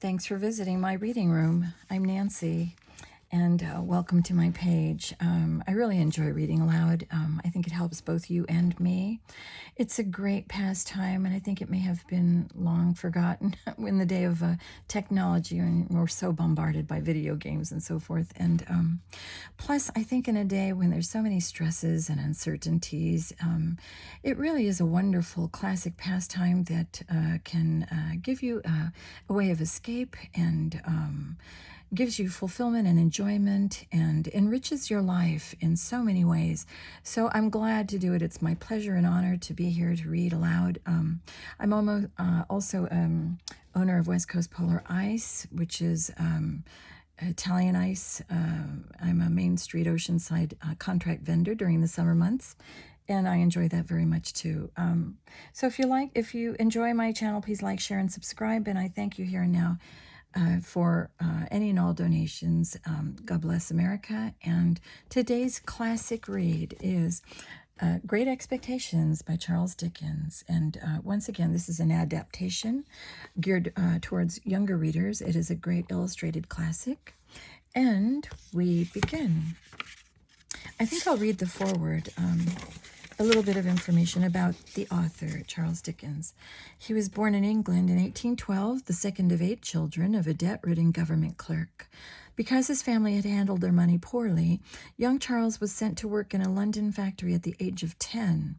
Thanks for visiting my reading room. I'm Nancy, and welcome to my page. I really enjoy reading aloud. I think it helps both you and me. It's a great pastime, and I think it may have been long forgotten in the day of technology when we're so bombarded by video games and so forth. And plus, I think in a day when there's so many stresses and uncertainties, it really is a wonderful classic pastime that can give you a way of escape and gives you fulfillment and enjoyment and enriches your life in so many ways. So I'm glad to do it. It's my pleasure and honor to be here to read aloud. I'm also owner of West Coast Polar Ice, which is Italian ice. I'm a Main Street Oceanside contract vendor during the summer months, and I enjoy that very much too. So if you enjoy my channel, please like, share, and subscribe. And I thank you here and now for any and all donations. God bless America. And today's classic read is Great Expectations by Charles Dickens. And once again, this is an adaptation geared towards younger readers. It is a great illustrated classic. And we begin. I think I'll read the foreword. A little bit of information about the author, Charles Dickens. He was born in England in 1812, the second of 8 children of a debt-ridden government clerk. Because his family had handled their money poorly, young Charles was sent to work in a London factory at the age of 10.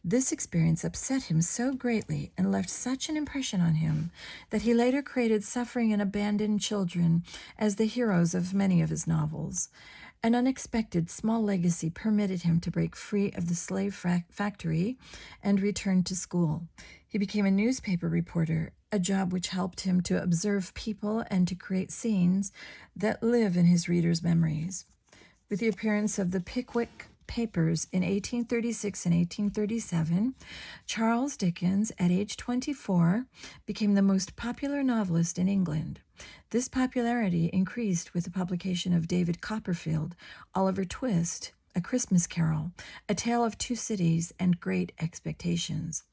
This experience upset him so greatly and left such an impression on him that he later created suffering and abandoned children as the heroes of many of his novels. An unexpected small legacy permitted him to break free of the slave factory and return to school. He became a newspaper reporter, a job which helped him to observe people and to create scenes that live in his readers' memories. With the appearance of the Pickwick Papers in 1836 and 1837, Charles Dickens, at age 24, became the most popular novelist in England. This popularity increased with the publication of David Copperfield, Oliver Twist, A Christmas Carol, A Tale of Two Cities, and Great Expectations.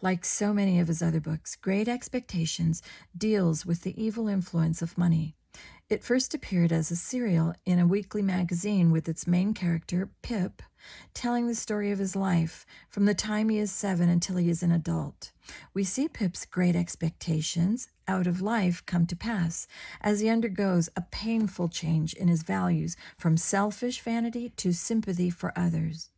Like so many of his other books, Great Expectations deals with the evil influence of money. It first appeared as a serial in a weekly magazine with its main character, Pip, telling the story of his life from the time he is 7 until he is an adult. We see Pip's great expectations out of life come to pass as he undergoes a painful change in his values from selfish vanity to sympathy for others.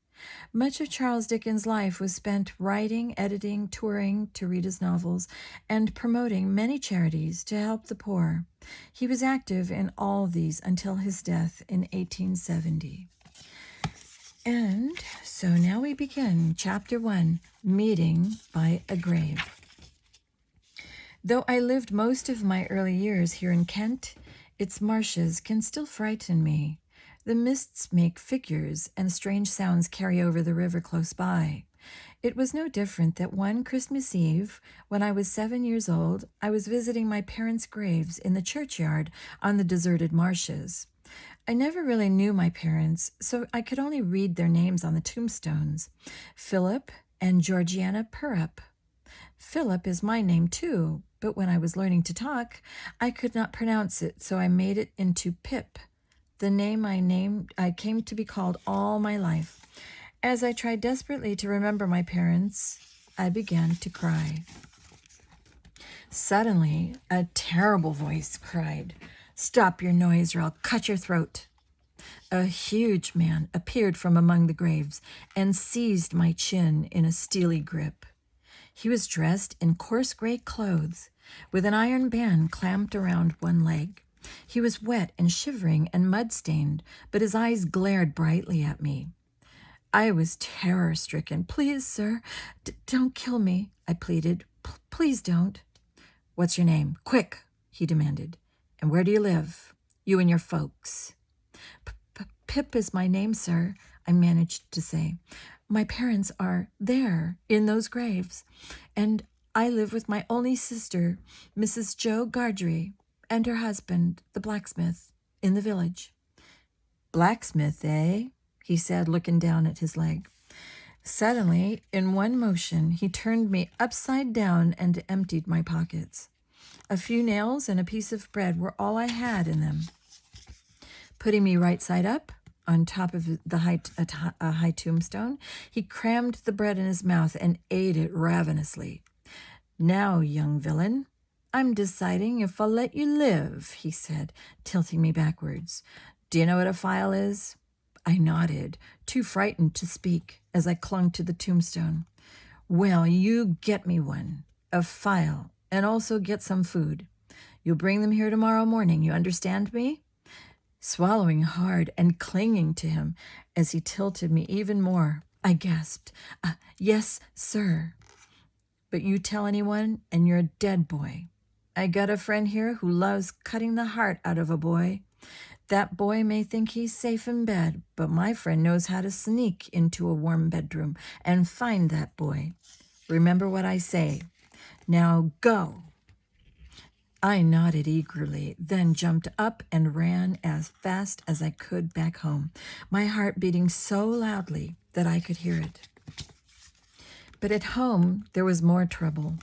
Much of Charles Dickens' life was spent writing, editing, touring to read his novels, and promoting many charities to help the poor. He was active in all these until his death in 1870. And so now we begin Chapter 1, Meeting by a Grave. Though I lived most of my early years here in Kent, its marshes can still frighten me. The mists make figures, and strange sounds carry over the river close by. It was no different that one Christmas Eve, when I was 7 years old, I was visiting my parents' graves in the churchyard on the deserted marshes. I never really knew my parents, so I could only read their names on the tombstones: Philip and Georgiana Perrup. Philip is my name too, but when I was learning to talk, I could not pronounce it, so I made it into Pip, the name I came to be called all my life. As I tried desperately to remember my parents, I began to cry. Suddenly, a terrible voice cried, "Stop your noise or I'll cut your throat." A huge man appeared from among the graves and seized my chin in a steely grip. He was dressed in coarse gray clothes, with an iron band clamped around one leg. He was wet and shivering and mud-stained, but his eyes glared brightly at me. I was terror-stricken. "Please, sir, don't kill me," I pleaded. "Please don't." "What's your name? Quick," he demanded. "And where do you live? You and your folks." Pip is my name, sir," I managed to say. "My parents are there, in those graves, and I live with my only sister, Mrs. Jo Gardry, and her husband, the blacksmith, in the village." "Blacksmith, eh?" he said, looking down at his leg. Suddenly, in one motion, he turned me upside down and emptied my pockets. A few nails and a piece of bread were all I had in them. Putting me right side up on top of a high tombstone, he crammed the bread in his mouth and ate it ravenously. "Now, young villain, I'm deciding if I'll let you live," he said, tilting me backwards. "Do you know what a file is?" I nodded, too frightened to speak, as I clung to the tombstone. "Well, you get me one, a file, and also get some food. You'll bring them here tomorrow morning, you understand me?" Swallowing hard and clinging to him as he tilted me even more, I gasped, "Yes, sir. But you tell anyone and you're a dead boy. I got a friend here who loves cutting the heart out of a boy. That boy may think he's safe in bed, but my friend knows how to sneak into a warm bedroom and find that boy. Remember what I say. Now go." I nodded eagerly, then jumped up and ran as fast as I could back home, my heart beating so loudly that I could hear it. But at home, there was more trouble.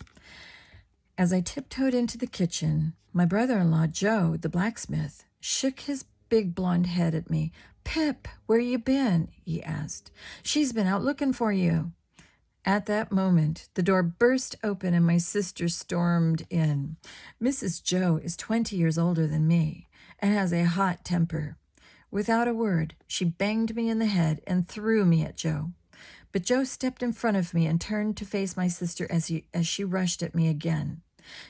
As I tiptoed into the kitchen, my brother-in-law, Joe, the blacksmith, shook his big blonde head at me. "Pip, where you been?" he asked. "She's been out looking for you." At that moment, the door burst open and my sister stormed in. Mrs. Joe is 20 years older than me and has a hot temper. Without a word, she banged me in the head and threw me at Joe. But Joe stepped in front of me and turned to face my sister as she rushed at me again.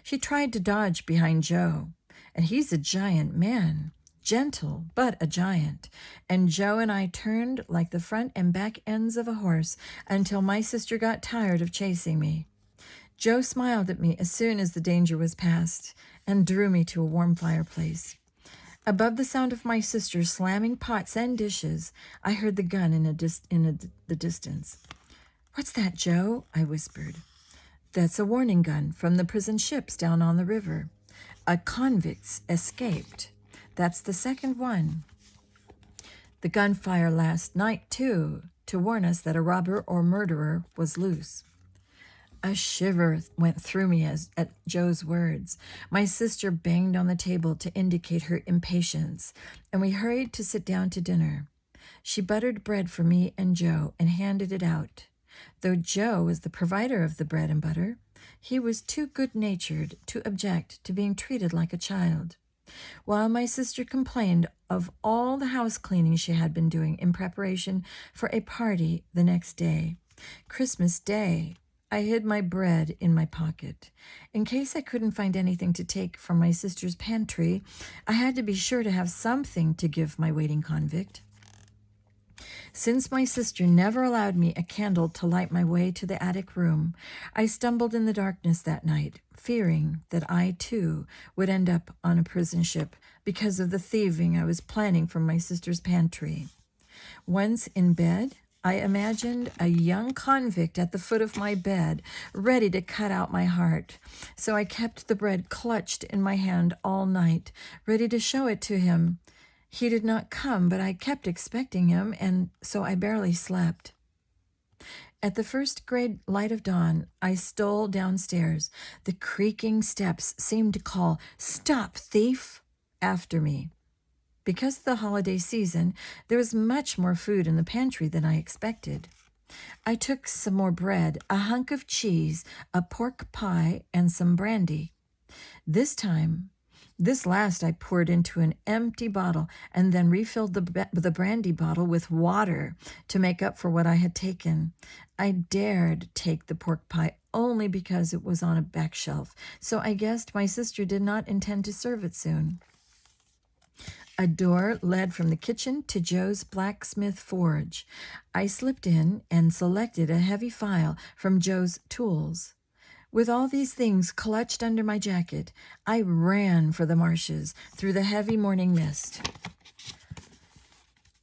She tried to dodge behind Joe, and he's a giant man. Gentle, but a giant, and Joe and I turned like the front and back ends of a horse until my sister got tired of chasing me. Joe smiled at me as soon as the danger was past and drew me to a warm fireplace. Above the sound of my sister slamming pots and dishes, I heard the gun in the distance. "What's that, Joe?" I whispered. "That's a warning gun from the prison ships down on the river. A convict's escaped. That's the second one. The gunfire last night, too, to warn us that a robber or murderer was loose." A shiver went through me at Joe's words. My sister banged on the table to indicate her impatience, and we hurried to sit down to dinner. She buttered bread for me and Joe and handed it out. Though Joe was the provider of the bread and butter, he was too good-natured to object to being treated like a child. While my sister complained of all the house cleaning she had been doing in preparation for a party the next day, Christmas Day, I hid my bread in my pocket. In case I couldn't find anything to take from my sister's pantry, I had to be sure to have something to give my waiting convict. Since my sister never allowed me a candle to light my way to the attic room, I stumbled in the darkness that night, fearing that I, too, would end up on a prison ship because of the thieving I was planning from my sister's pantry. Once in bed, I imagined a young convict at the foot of my bed, ready to cut out my heart. So I kept the bread clutched in my hand all night, ready to show it to him. He did not come, but I kept expecting him, and so I barely slept. At the first gray light of dawn, I stole downstairs. The creaking steps seemed to call, "Stop, thief!" after me. Because of the holiday season, there was much more food in the pantry than I expected. I took some more bread, a hunk of cheese, a pork pie, and some brandy. This last I poured into an empty bottle and then refilled the brandy bottle with water to make up for what I had taken. I dared take the pork pie only because it was on a back shelf, so I guessed my sister did not intend to serve it soon. A door led from the kitchen to Joe's blacksmith forge. I slipped in and selected a heavy file from Joe's tools. With all these things clutched under my jacket, I ran for the marshes through the heavy morning mist.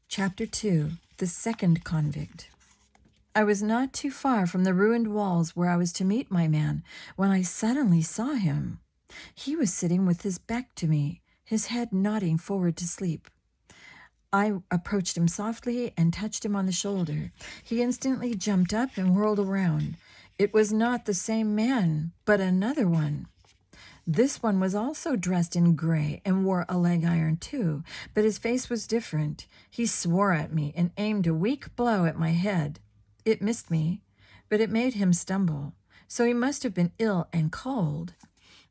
Chapter 2, The Second Convict. I was not too far from the ruined walls where I was to meet my man when I suddenly saw him. He was sitting with his back to me, his head nodding forward to sleep. I approached him softly and touched him on the shoulder. He instantly jumped up and whirled around. It was not the same man, but another one. This one was also dressed in gray and wore a leg iron too, but his face was different. He swore at me and aimed a weak blow at my head. It missed me, but it made him stumble, so he must have been ill and cold.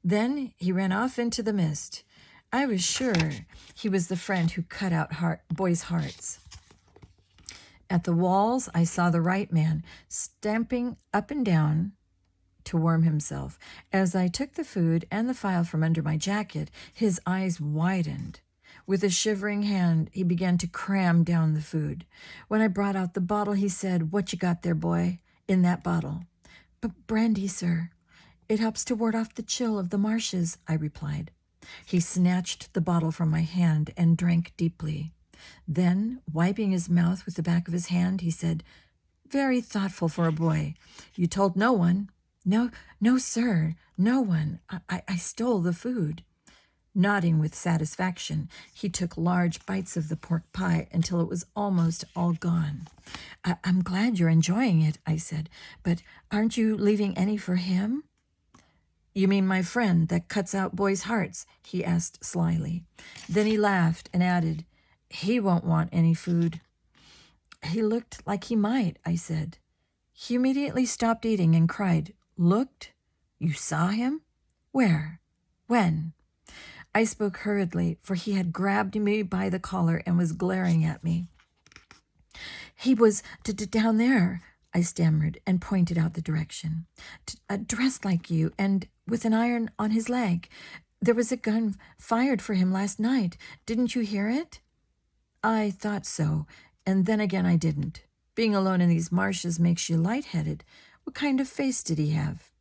Then he ran off into the mist. I was sure he was the friend who cut out boys' hearts. At the walls, I saw the right man stamping up and down to warm himself. As I took the food and the file from under my jacket, his eyes widened. With a shivering hand, he began to cram down the food. When I brought out the bottle, he said, "What you got there, boy, in that bottle?" "But brandy, sir. It helps to ward off the chill of the marshes," I replied. He snatched the bottle from my hand and drank deeply. Then, wiping his mouth with the back of his hand, he said, "Very thoughtful for a boy. You told no one?" No, sir, no one. I stole the food." Nodding with satisfaction, he took large bites of the pork pie until it was almost all gone. I'm glad you're enjoying it," I said, "but aren't you leaving any for him?" "You mean my friend that cuts out boys' hearts?" he asked slyly. Then he laughed and added, "He won't want any food." "He looked like he might," I said. He immediately stopped eating and cried, "Looked? You saw him? Where? When?" I spoke hurriedly, for he had grabbed me by the collar and was glaring at me. "He was down there," I stammered and pointed out the direction. "Dressed like you and with an iron on his leg. There was a gun fired for him last night. Didn't you hear it?" I thought so, and then again I didn't. Being alone in these marshes makes you lightheaded. What kind of face did he have?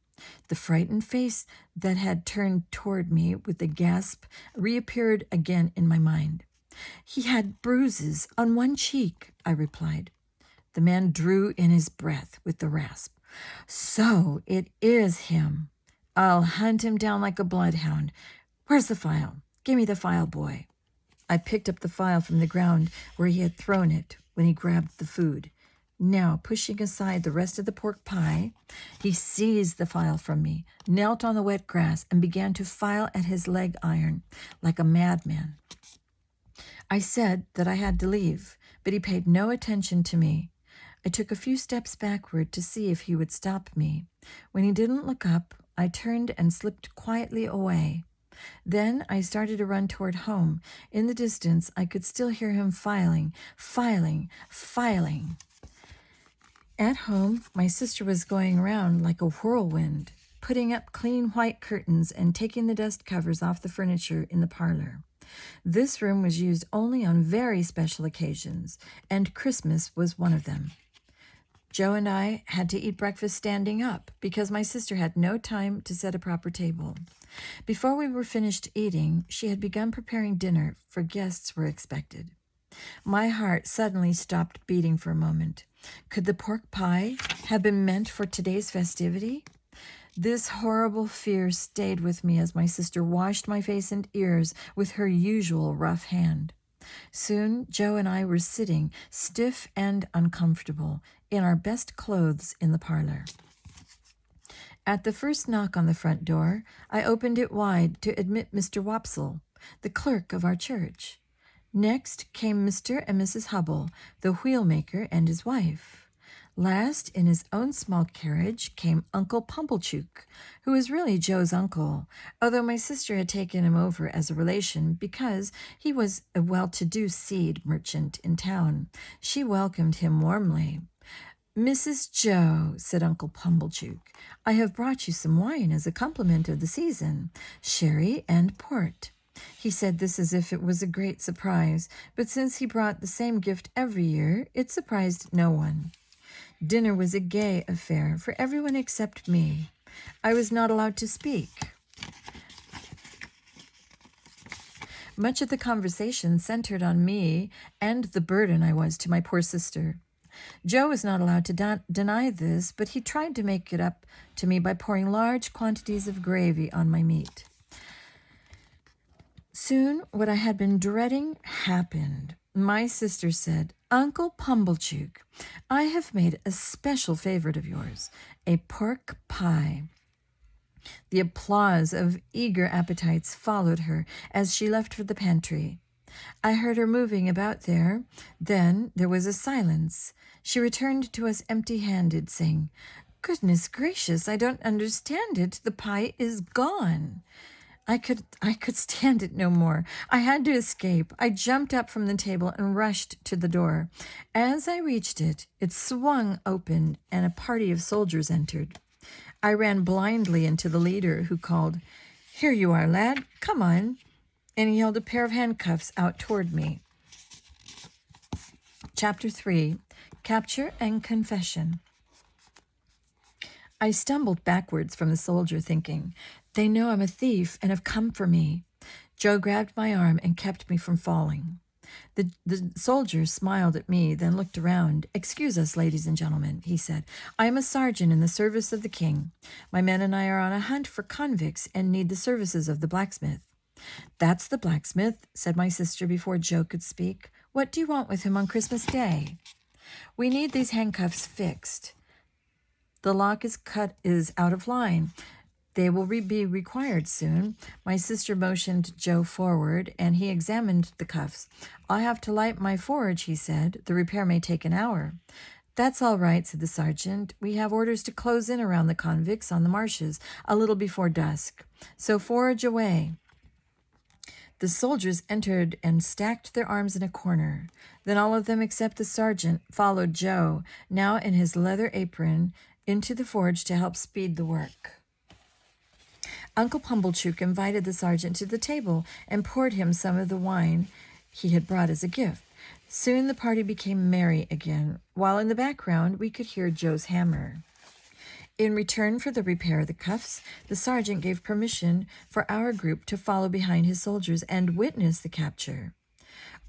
The frightened face that had turned toward me with a gasp reappeared again in my mind. "He had bruises on one cheek," I replied. The man drew in his breath with the rasp. "So it is him. I'll hunt him down like a bloodhound. Where's the file? Give me the file, boy." I picked up the file from the ground where he had thrown it when he grabbed the food. Now, pushing aside the rest of the pork pie, he seized the file from me, knelt on the wet grass, and began to file at his leg iron like a madman. I said that I had to leave, but he paid no attention to me. I took a few steps backward to see if he would stop me. When he didn't look up, I turned and slipped quietly away. Then I started to run toward home. In the distance, I could still hear him filing. At home, my sister was going around like a whirlwind, putting up clean white curtains and taking the dust covers off the furniture in the parlor. This room was used only on very special occasions, and Christmas was one of them. Joe and I had to eat breakfast standing up because my sister had no time to set a proper table. Before we were finished eating, she had begun preparing dinner, for guests were expected. My heart suddenly stopped beating for a moment. Could the pork pie have been meant for today's festivity? This horrible fear stayed with me as my sister washed my face and ears with her usual rough hand. Soon, Joe and I were sitting, stiff and uncomfortable, in our best clothes in the parlor. At the first knock on the front door, I opened it wide to admit Mr. Wopsle, the clerk of our church. Next came Mr. and Mrs. Hubble, the wheelmaker and his wife. Last, in his own small carriage, came Uncle Pumblechook, who was really Joe's uncle, although my sister had taken him over as a relation because he was a well-to-do seed merchant in town. She welcomed him warmly. "Mrs. Joe," said Uncle Pumblechook, "I have brought you some wine as a compliment of the season, sherry and port." He said this as if it was a great surprise, but since he brought the same gift every year, it surprised no one. Dinner was a gay affair for everyone except me. I was not allowed to speak. Much of the conversation centered on me and the burden I was to my poor sister. Joe was not allowed to deny this, but he tried to make it up to me by pouring large quantities of gravy on my meat. Soon, what I had been dreading happened. My sister said, "Uncle Pumblechook, I have made a special favorite of yours, a pork pie." The applause of eager appetites followed her as she left for the pantry. I heard her moving about there. Then there was a silence. She returned to us empty-handed, saying, "Goodness gracious, I don't understand it. The pie is gone." I could stand it no more. I had to escape. I jumped up from the table and rushed to the door. As I reached it, it swung open and a party of soldiers entered. I ran blindly into the leader, who called, "Here you are, lad. Come on." And he held a pair of handcuffs out toward me. Chapter 3, Capture and Confession. I stumbled backwards from the soldier, thinking, "They know I'm a thief and have come for me." Joe grabbed my arm and kept me from falling. The soldier smiled at me, then looked around. "Excuse us, ladies and gentlemen," he said. "I am a sergeant in the service of the king. My men and I are on a hunt for convicts and need the services of the blacksmith." "That's the blacksmith," said my sister before Joe could speak. "What do you want with him on Christmas Day?" "We need these handcuffs fixed. The lock is out of line. They will be required soon." My sister motioned Joe forward, and he examined the cuffs. "I'll have to light my forge," he said. "The repair may take an hour." "That's all right," said the sergeant. "We have orders to close in around the convicts on the marshes a little before dusk. So forge away." The soldiers entered and stacked their arms in a corner. Then all of them except the sergeant followed Joe, now in his leather apron, into the forge to help speed the work. Uncle Pumblechook invited the sergeant to the table and poured him some of the wine he had brought as a gift. Soon the party became merry again, while in the background we could hear Joe's hammer. In return for the repair of the cuffs, the sergeant gave permission for our group to follow behind his soldiers and witness the capture.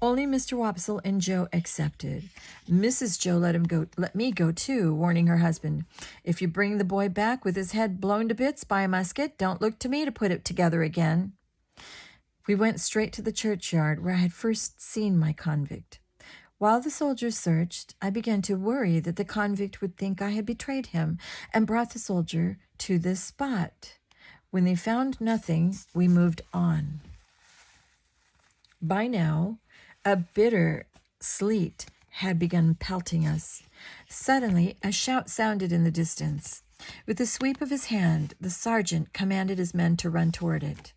Only Mr. Wopsle and Joe accepted. Mrs. Joe let me go too, warning her husband, "If you bring the boy back with his head blown to bits by a musket, don't look to me to put it together again." We went straight to the churchyard where I had first seen my convict. While the soldiers searched, I began to worry that the convict would think I had betrayed him and brought the soldier to this spot. When they found nothing, we moved on. By now, a bitter sleet had begun pelting us. Suddenly, a shout sounded in the distance. With a sweep of his hand, the sergeant commanded his men to run toward it.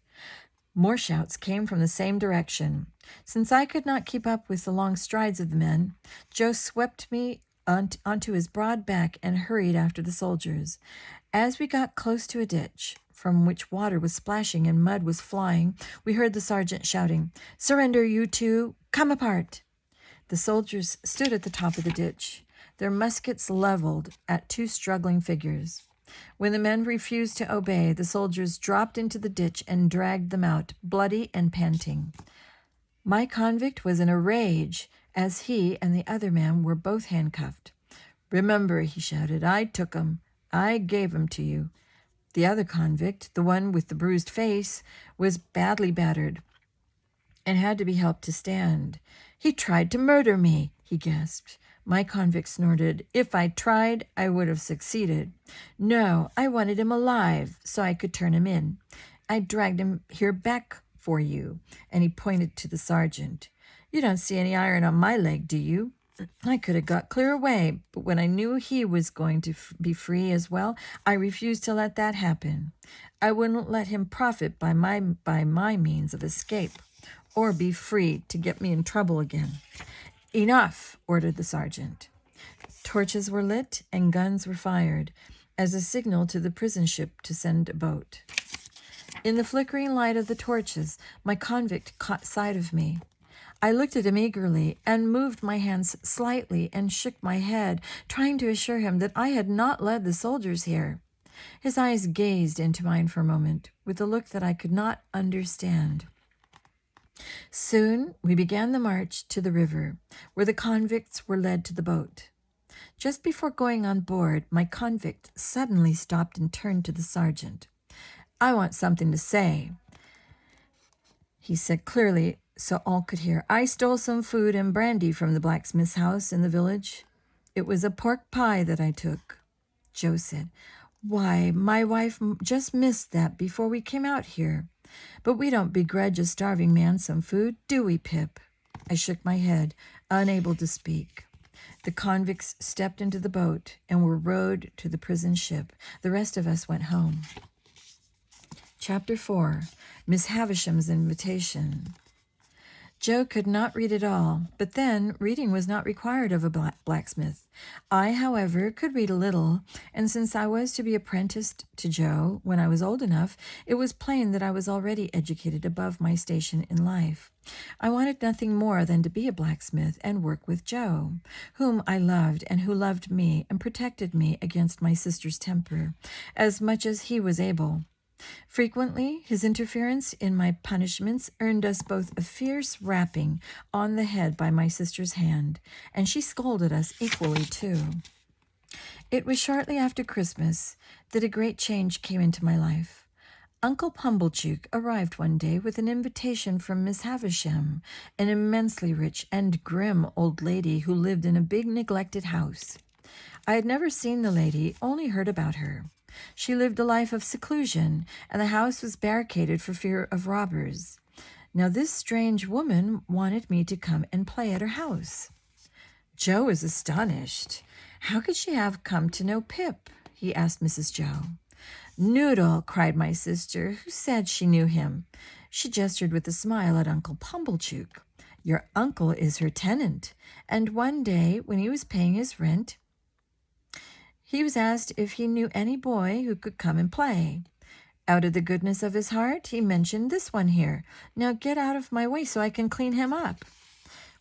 More shouts came from the same direction. Since I could not keep up with the long strides of the men, Joe swept me onto his broad back and hurried after the soldiers. As we got close to a ditch, from which water was splashing and mud was flying, we heard the sergeant shouting, "Surrender, you two! Come apart!" The soldiers stood at the top of the ditch, their muskets leveled at two struggling figures. When the men refused to obey, the soldiers dropped into the ditch and dragged them out, bloody and panting. My convict was in a rage, as he and the other man were both handcuffed. "Remember," he shouted, "I took 'em. I gave 'em to you." The other convict, the one with the bruised face, was badly battered and had to be helped to stand. "He tried to murder me," he gasped. My convict snorted. "If I tried, I would have succeeded. No, I wanted him alive so I could turn him in. I dragged him here back for you," and he pointed to the sergeant. "You don't see any iron on my leg, do you? I could have got clear away, but when I knew he was going to be free as well, I refused to let that happen. I wouldn't let him profit by my means of escape, or be free to get me in trouble again." "Enough," ordered the sergeant. Torches were lit and guns were fired as a signal to the prison ship to send a boat. In the flickering light of the torches, my convict caught sight of me. I looked at him eagerly and moved my hands slightly and shook my head, trying to assure him that I had not led the soldiers here. His eyes gazed into mine for a moment with a look that I could not understand. Soon we began the march to the river, where the convicts were led to the boat. Just before going on board, my convict suddenly stopped and turned to the sergeant. "I want something to say," he said clearly so all could hear. "I stole some food and brandy from the blacksmith's house in the village. It was a pork pie that I took." Joe said, Why, my wife just missed that before we came out here. But we don't begrudge a starving man some food, do we, Pip?" I shook my head, unable to speak. The convicts stepped into the boat and were rowed to the prison ship. The rest of us went home. Chapter 4. Miss Havisham's Invitation. Joe could not read at all, but then reading was not required of a blacksmith. I, however, could read a little, and since I was to be apprenticed to Joe when I was old enough, it was plain that I was already educated above my station in life. I wanted nothing more than to be a blacksmith and work with Joe, whom I loved and who loved me and protected me against my sister's temper, as much as he was able. Frequently, his interference in my punishments earned us both a fierce rapping on the head by my sister's hand, and she scolded us equally, too. It was shortly after Christmas that a great change came into my life. Uncle Pumblechook arrived one day with an invitation from Miss Havisham, an immensely rich and grim old lady who lived in a big neglected house. I had never seen the lady, only heard about her. She lived a life of seclusion, and the house was barricaded for fear of robbers. Now this strange woman wanted me to come and play at her house. Joe was astonished. How could she have come to know Pip? He asked Mrs. Joe. Noodle, cried my sister. Who said she knew him? She gestured with a smile at Uncle Pumblechook. Your uncle is her tenant, and one day when he was paying his rent, he was asked if he knew any boy who could come and play. Out of the goodness of his heart, he mentioned this one here. Now get out of my way so I can clean him up.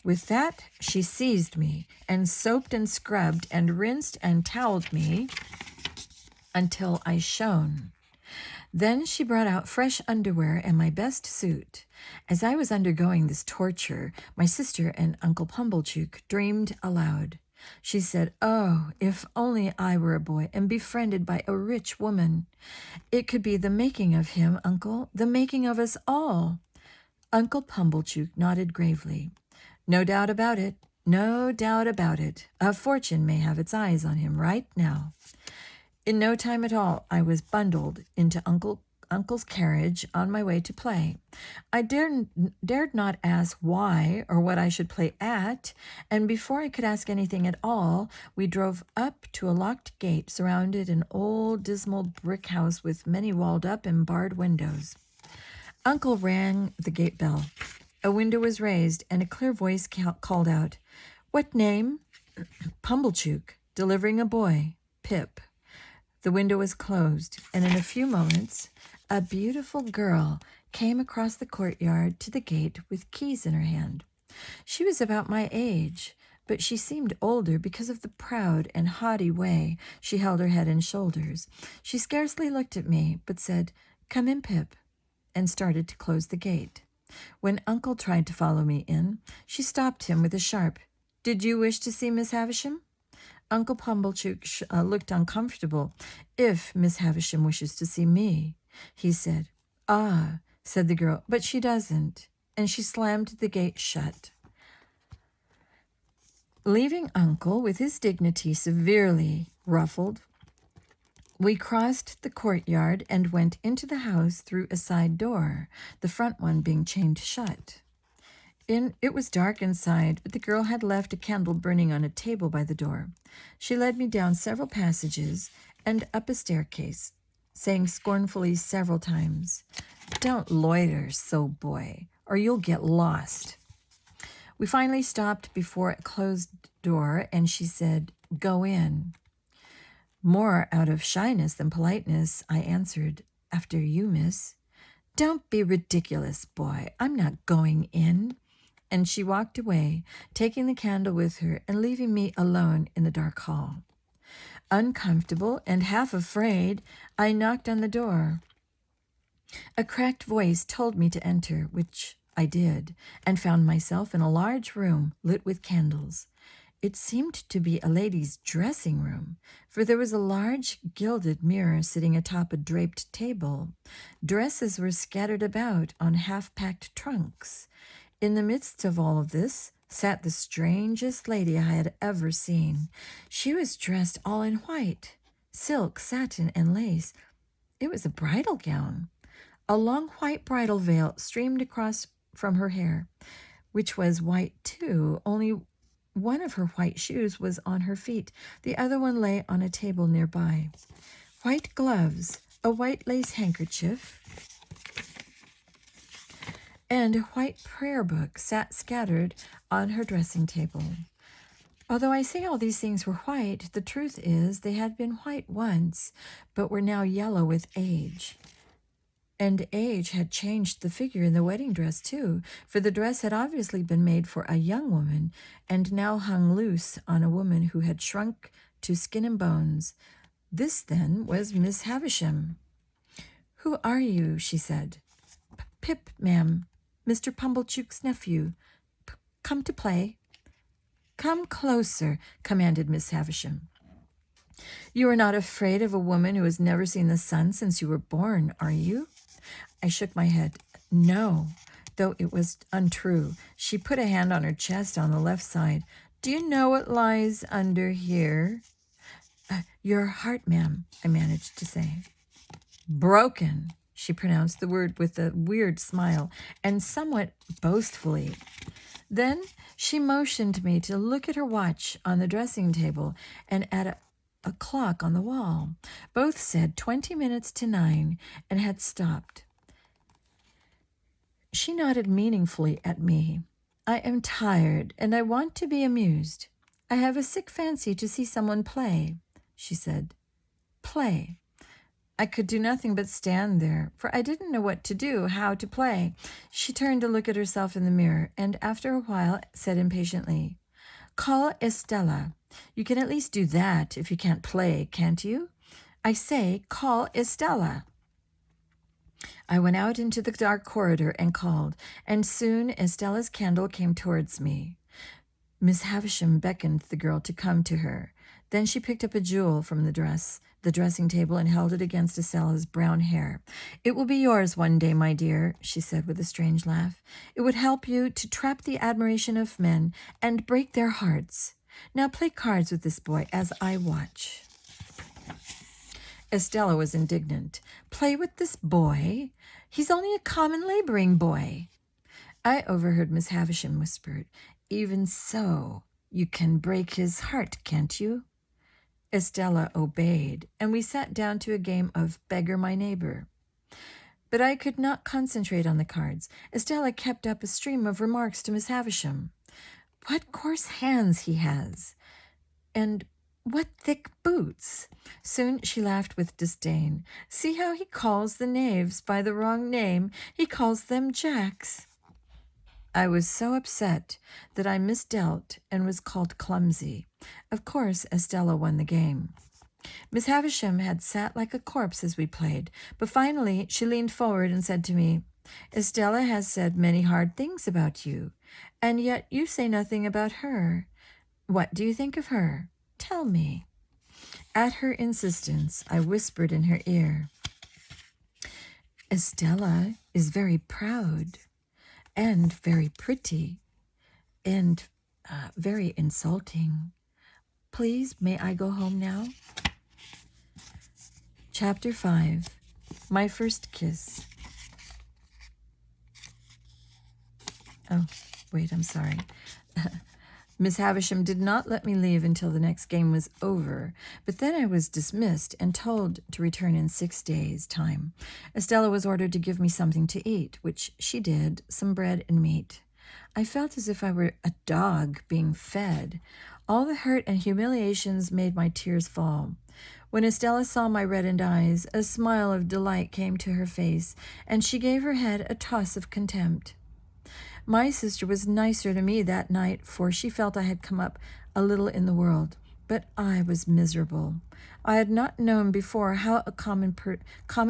With that, she seized me and soaped and scrubbed and rinsed and toweled me until I shone. Then she brought out fresh underwear and my best suit. As I was undergoing this torture, my sister and Uncle Pumblechook dreamed aloud. She said, "Oh, if only I were a boy and befriended by a rich woman. It could be the making of him, Uncle, the making of us all." Uncle Pumblechook nodded gravely. No doubt about it. No doubt about it. A fortune may have its eyes on him right now. In no time at all, I was bundled into Uncle's carriage on my way to play. I dared not ask why or what I should play at, and before I could ask anything at all, we drove up to a locked gate surrounded an old dismal brick house with many walled up and barred windows. Uncle rang the gate bell. A window was raised, and a clear voice called out, "What name?" "Pumblechook, delivering a boy, Pip." The window was closed, and in a few moments, a beautiful girl came across the courtyard to the gate with keys in her hand. She was about my age, but she seemed older because of the proud and haughty way she held her head and shoulders. She scarcely looked at me, but said, "Come in, Pip," and started to close the gate. When Uncle tried to follow me in, she stopped him with a sharp, "Did you wish to see Miss Havisham?" Uncle Pumblechook looked uncomfortable. "If Miss Havisham wishes to see me," he said. "Ah," said the girl, "but she doesn't," and she slammed the gate shut. Leaving Uncle with his dignity severely ruffled, we crossed the courtyard and went into the house through a side door, the front one being chained shut. It was dark inside, but the girl had left a candle burning on a table by the door. She led me down several passages and up a staircase, saying scornfully several times, "Don't loiter so, boy, or you'll get lost." We finally stopped before a closed door, and she said, "Go in." More out of shyness than politeness, I answered, "After you, miss." "Don't be ridiculous, boy. I'm not going in." And she walked away, taking the candle with her and leaving me alone in the dark hall. Uncomfortable and half afraid, I knocked on the door. A cracked voice told me to enter, which I did, and found myself in a large room lit with candles. It seemed to be a lady's dressing room, for there was a large gilded mirror sitting atop a draped table. Dresses were scattered about on half-packed trunks. In the midst of all of this sat the strangest lady I had ever seen. She was dressed all in white, silk, satin, and lace. It was a bridal gown. A long white bridal veil streamed across from her hair, which was white too, only one of her white shoes was on her feet. The other one lay on a table nearby. White gloves, a white lace handkerchief, and a white prayer book sat scattered on her dressing table. Although I say all these things were white, the truth is they had been white once, but were now yellow with age. And age had changed the figure in the wedding dress, too, for the dress had obviously been made for a young woman and now hung loose on a woman who had shrunk to skin and bones. This, then, was Miss Havisham. "Who are you?" she said. "Pip, ma'am, Mr. Pumblechook's nephew. Come to play." "Come closer," commanded Miss Havisham. "You are not afraid of a woman who has never seen the sun since you were born, are you?" I shook my head. "No," though it was untrue. She put a hand on her chest on the left side. "Do you know what lies under here?" "Your heart, ma'am," I managed to say. "Broken," she pronounced the word with a weird smile and somewhat boastfully. Then she motioned me to look at her watch on the dressing table and at a clock on the wall. Both said 20 minutes to 9 and had stopped. She nodded meaningfully at me. "I am tired, and I want to be amused. I have a sick fancy to see someone play," she said. Play. I could do nothing but stand there, for I didn't know what to do, how to play. She turned to look at herself in the mirror, and after a while said impatiently, "Call Estella. You can at least do that if you can't play, can't you? I say, call Estella." I went out into the dark corridor and called, and soon Estella's candle came towards me. Miss Havisham beckoned the girl to come to her. Then she picked up a jewel from the dressing table, and held it against Estella's brown hair. "It will be yours one day, my dear," she said with a strange laugh. "It would help you to trap the admiration of men and break their hearts. Now play cards with this boy as I watch." Estella was indignant. "Play with this boy? He's only a common laboring boy." I overheard Miss Havisham whisper, "Even so, you can break his heart, can't you?" Estella obeyed, and we sat down to a game of beggar my neighbor. But I could not concentrate on the cards. Estella kept up a stream of remarks to Miss Havisham. "What coarse hands he has!" and "What thick boots!" Soon she laughed with disdain. "See how he calls the knaves by the wrong name. He calls them jacks." I was so upset that I misdealt and was called clumsy. Of course, Estella won the game. Miss Havisham had sat like a corpse as we played, but finally she leaned forward and said to me, "Estella has said many hard things about you, and yet you say nothing about her. What do you think of her? Tell me." At her insistence, I whispered in her ear, "Estella is very proud and very pretty and very insulting. Please, may I go home now?" Chapter 5. My First Kiss. Oh, wait, I'm sorry. Miss Havisham did not let me leave until the next game was over, but then I was dismissed and told to return in 6 days' time. Estella was ordered to give me something to eat, which she did, some bread and meat. I felt as if I were a dog being fed. All the hurt and humiliations made my tears fall. When Estella saw my reddened eyes, a smile of delight came to her face, and she gave her head a toss of contempt. My sister was nicer to me that night, for she felt I had come up a little in the world, but I was miserable. I had not known before how common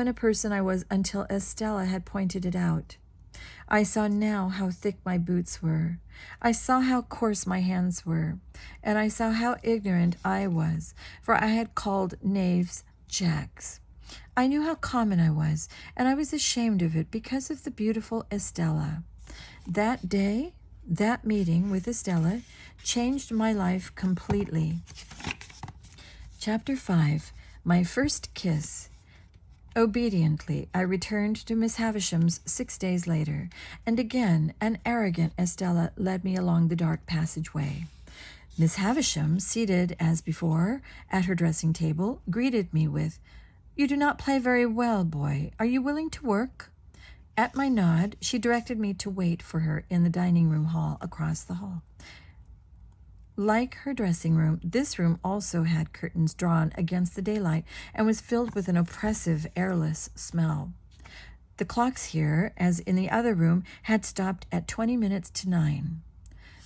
a person I was until Estella had pointed it out. I saw now how thick my boots were. I saw how coarse my hands were, and I saw how ignorant I was, for I had called knaves jacks. I knew how common I was, and I was ashamed of it because of the beautiful Estella. That day, that meeting with Estella, changed my life completely. Chapter 5. My first kiss. Obediently, I returned to Miss Havisham's 6 days later, and again an arrogant Estella led me along the dark passageway. Miss Havisham, seated as before at her dressing table, greeted me with, "You do not play very well, boy. Are you willing to work?" At my nod, she directed me to wait for her in the dining room hall across the hall. Like her dressing room, this room also had curtains drawn against the daylight and was filled with an oppressive, airless smell. The clocks here, as in the other room, had stopped at 20 minutes to 9.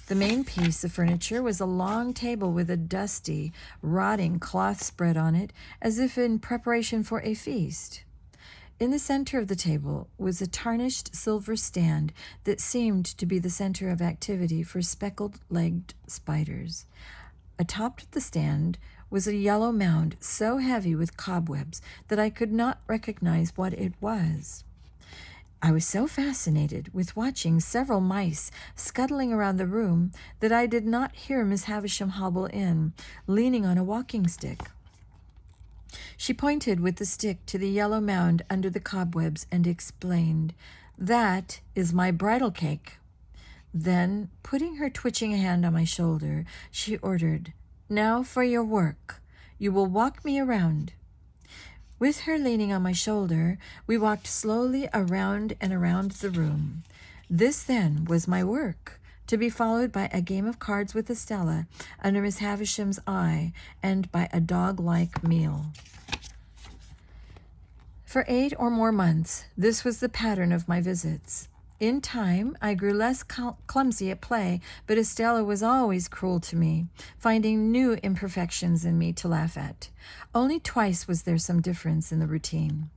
The main piece of furniture was a long table with a dusty, rotting cloth spread on it, as if in preparation for a feast. In the center of the table was a tarnished silver stand that seemed to be the center of activity for speckled-legged spiders. Atop the stand was a yellow mound so heavy with cobwebs that I could not recognize what it was. I was so fascinated with watching several mice scuttling around the room that I did not hear Miss Havisham hobble in, leaning on a walking stick. She pointed with the stick to the yellow mound under the cobwebs and explained, "That is my bridal cake." Then, putting her twitching hand on my shoulder, she ordered, "Now for your work. You will walk me around." With her leaning on my shoulder, we walked slowly around and around the room. This, then, was my work, to be followed by a game of cards with Estella under Miss Havisham's eye and by a dog-like meal. For 8 or more months, this was the pattern of my visits. In time, I grew less clumsy at play, but Estella was always cruel to me, finding new imperfections in me to laugh at. Only twice was there some difference in the routine.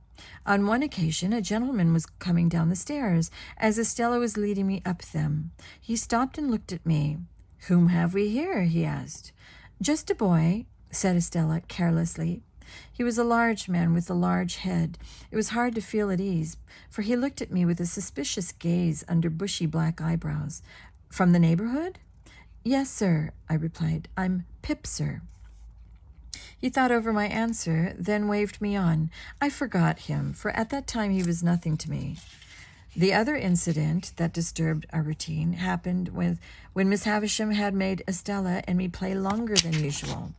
On one occasion, a gentleman was coming down the stairs as Estella was leading me up them. He stopped and looked at me. "Whom have we here?" he asked. "Just a boy," said Estella carelessly. He was a large man with a large head. It was hard to feel at ease, for he looked at me with a suspicious gaze under bushy black eyebrows. "From the neighborhood?" "Yes, sir," I replied. "I'm Pip, sir." He thought over my answer, then waved me on. I forgot him, for at that time he was nothing to me. The other incident that disturbed our routine happened when Miss Havisham had made Estella and me play longer than usual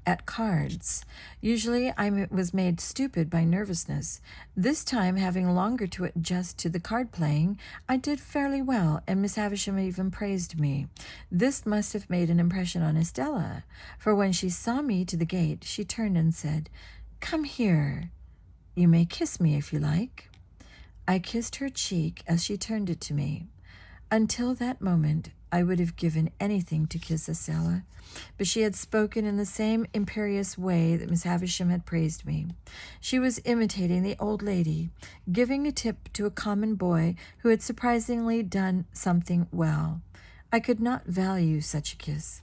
at cards. Usually I was made stupid by nervousness. This time, having longer to adjust to the card playing, I did fairly well, and Miss Havisham even praised me. This must have made an impression on Estella, for when she saw me to the gate, she turned and said, "Come here. You may kiss me if you like." I kissed her cheek as she turned it to me. Until that moment, I would have given anything to kiss Estella, but she had spoken in the same imperious way that Miss Havisham had praised me. She was imitating the old lady, giving a tip to a common boy who had surprisingly done something well. I could not value such a kiss.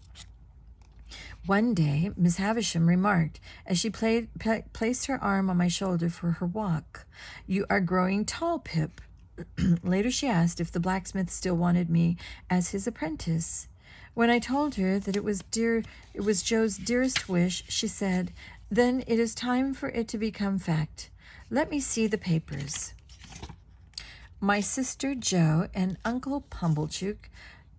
One day, Miss Havisham remarked, as she placed her arm on my shoulder for her walk, "You are growing tall, Pip." Later she asked if the blacksmith still wanted me as his apprentice. When I told her that it was Joe's dearest wish, she said, "Then it is time for it to become fact. Let me see the papers." My sister Joe and Uncle Pumblechook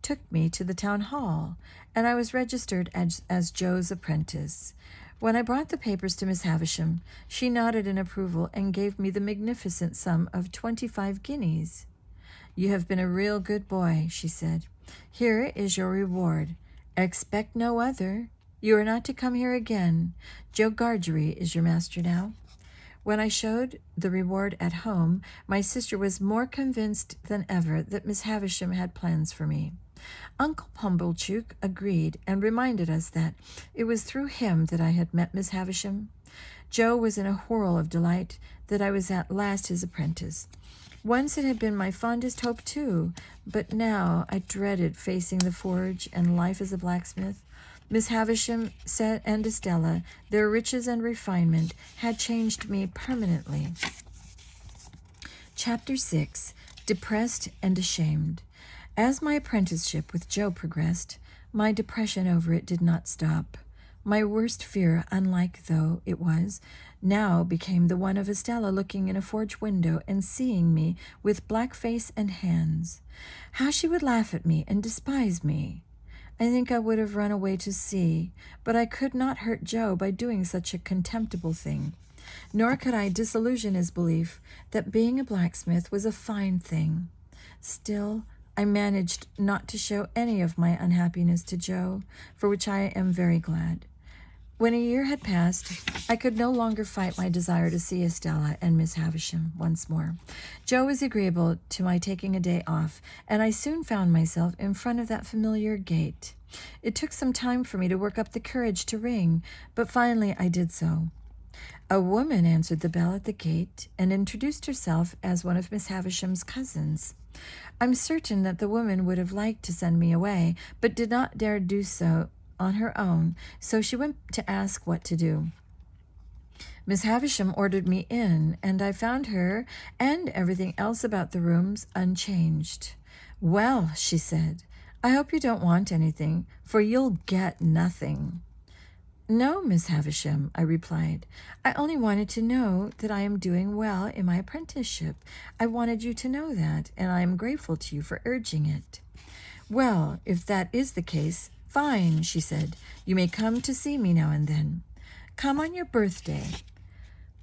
took me to the town hall, and I was registered as Joe's apprentice. When I brought the papers to Miss Havisham, she nodded in approval and gave me the magnificent sum of 25 guineas. "You have been a real good boy," she said. "Here is your reward. Expect no other. You are not to come here again. Joe Gargery is your master now." When I showed the reward at home, my sister was more convinced than ever that Miss Havisham had plans for me. Uncle Pumblechook agreed and reminded us that it was through him that I had met Miss Havisham. Joe was in a whirl of delight that I was at last his apprentice. Once it had been my fondest hope, too, but now I dreaded facing the forge and life as a blacksmith. Miss Havisham and Estella, their riches and refinement, had changed me permanently. Chapter 6. Depressed and Ashamed. As my apprenticeship with Joe progressed, my depression over it did not stop. My worst fear, unlike though it was, now became the one of Estella looking in a forge window and seeing me with black face and hands. How she would laugh at me and despise me. I think I would have run away to sea, but I could not hurt Joe by doing such a contemptible thing. Nor could I disillusion his belief that being a blacksmith was a fine thing. Still, I managed not to show any of my unhappiness to Joe, for which I am very glad. When a year had passed, I could no longer fight my desire to see Estella and Miss Havisham once more. Joe was agreeable to my taking a day off, and I soon found myself in front of that familiar gate. It took some time for me to work up the courage to ring, but finally I did so. A woman answered the bell at the gate and introduced herself as one of Miss Havisham's cousins. I'm certain that the woman would have liked to send me away, but did not dare do so on her own, so she went to ask what to do. Miss Havisham ordered me in, and I found her and everything else about the rooms unchanged. Well, she said, I hope you don't want anything, for you'll get nothing. No, Miss Havisham, I replied. I only wanted to know that I am doing well in my apprenticeship. I wanted you to know that, and I am grateful to you for urging it. Well, if that is the case, fine, she said. You may come to see me now and then. Come on your birthday.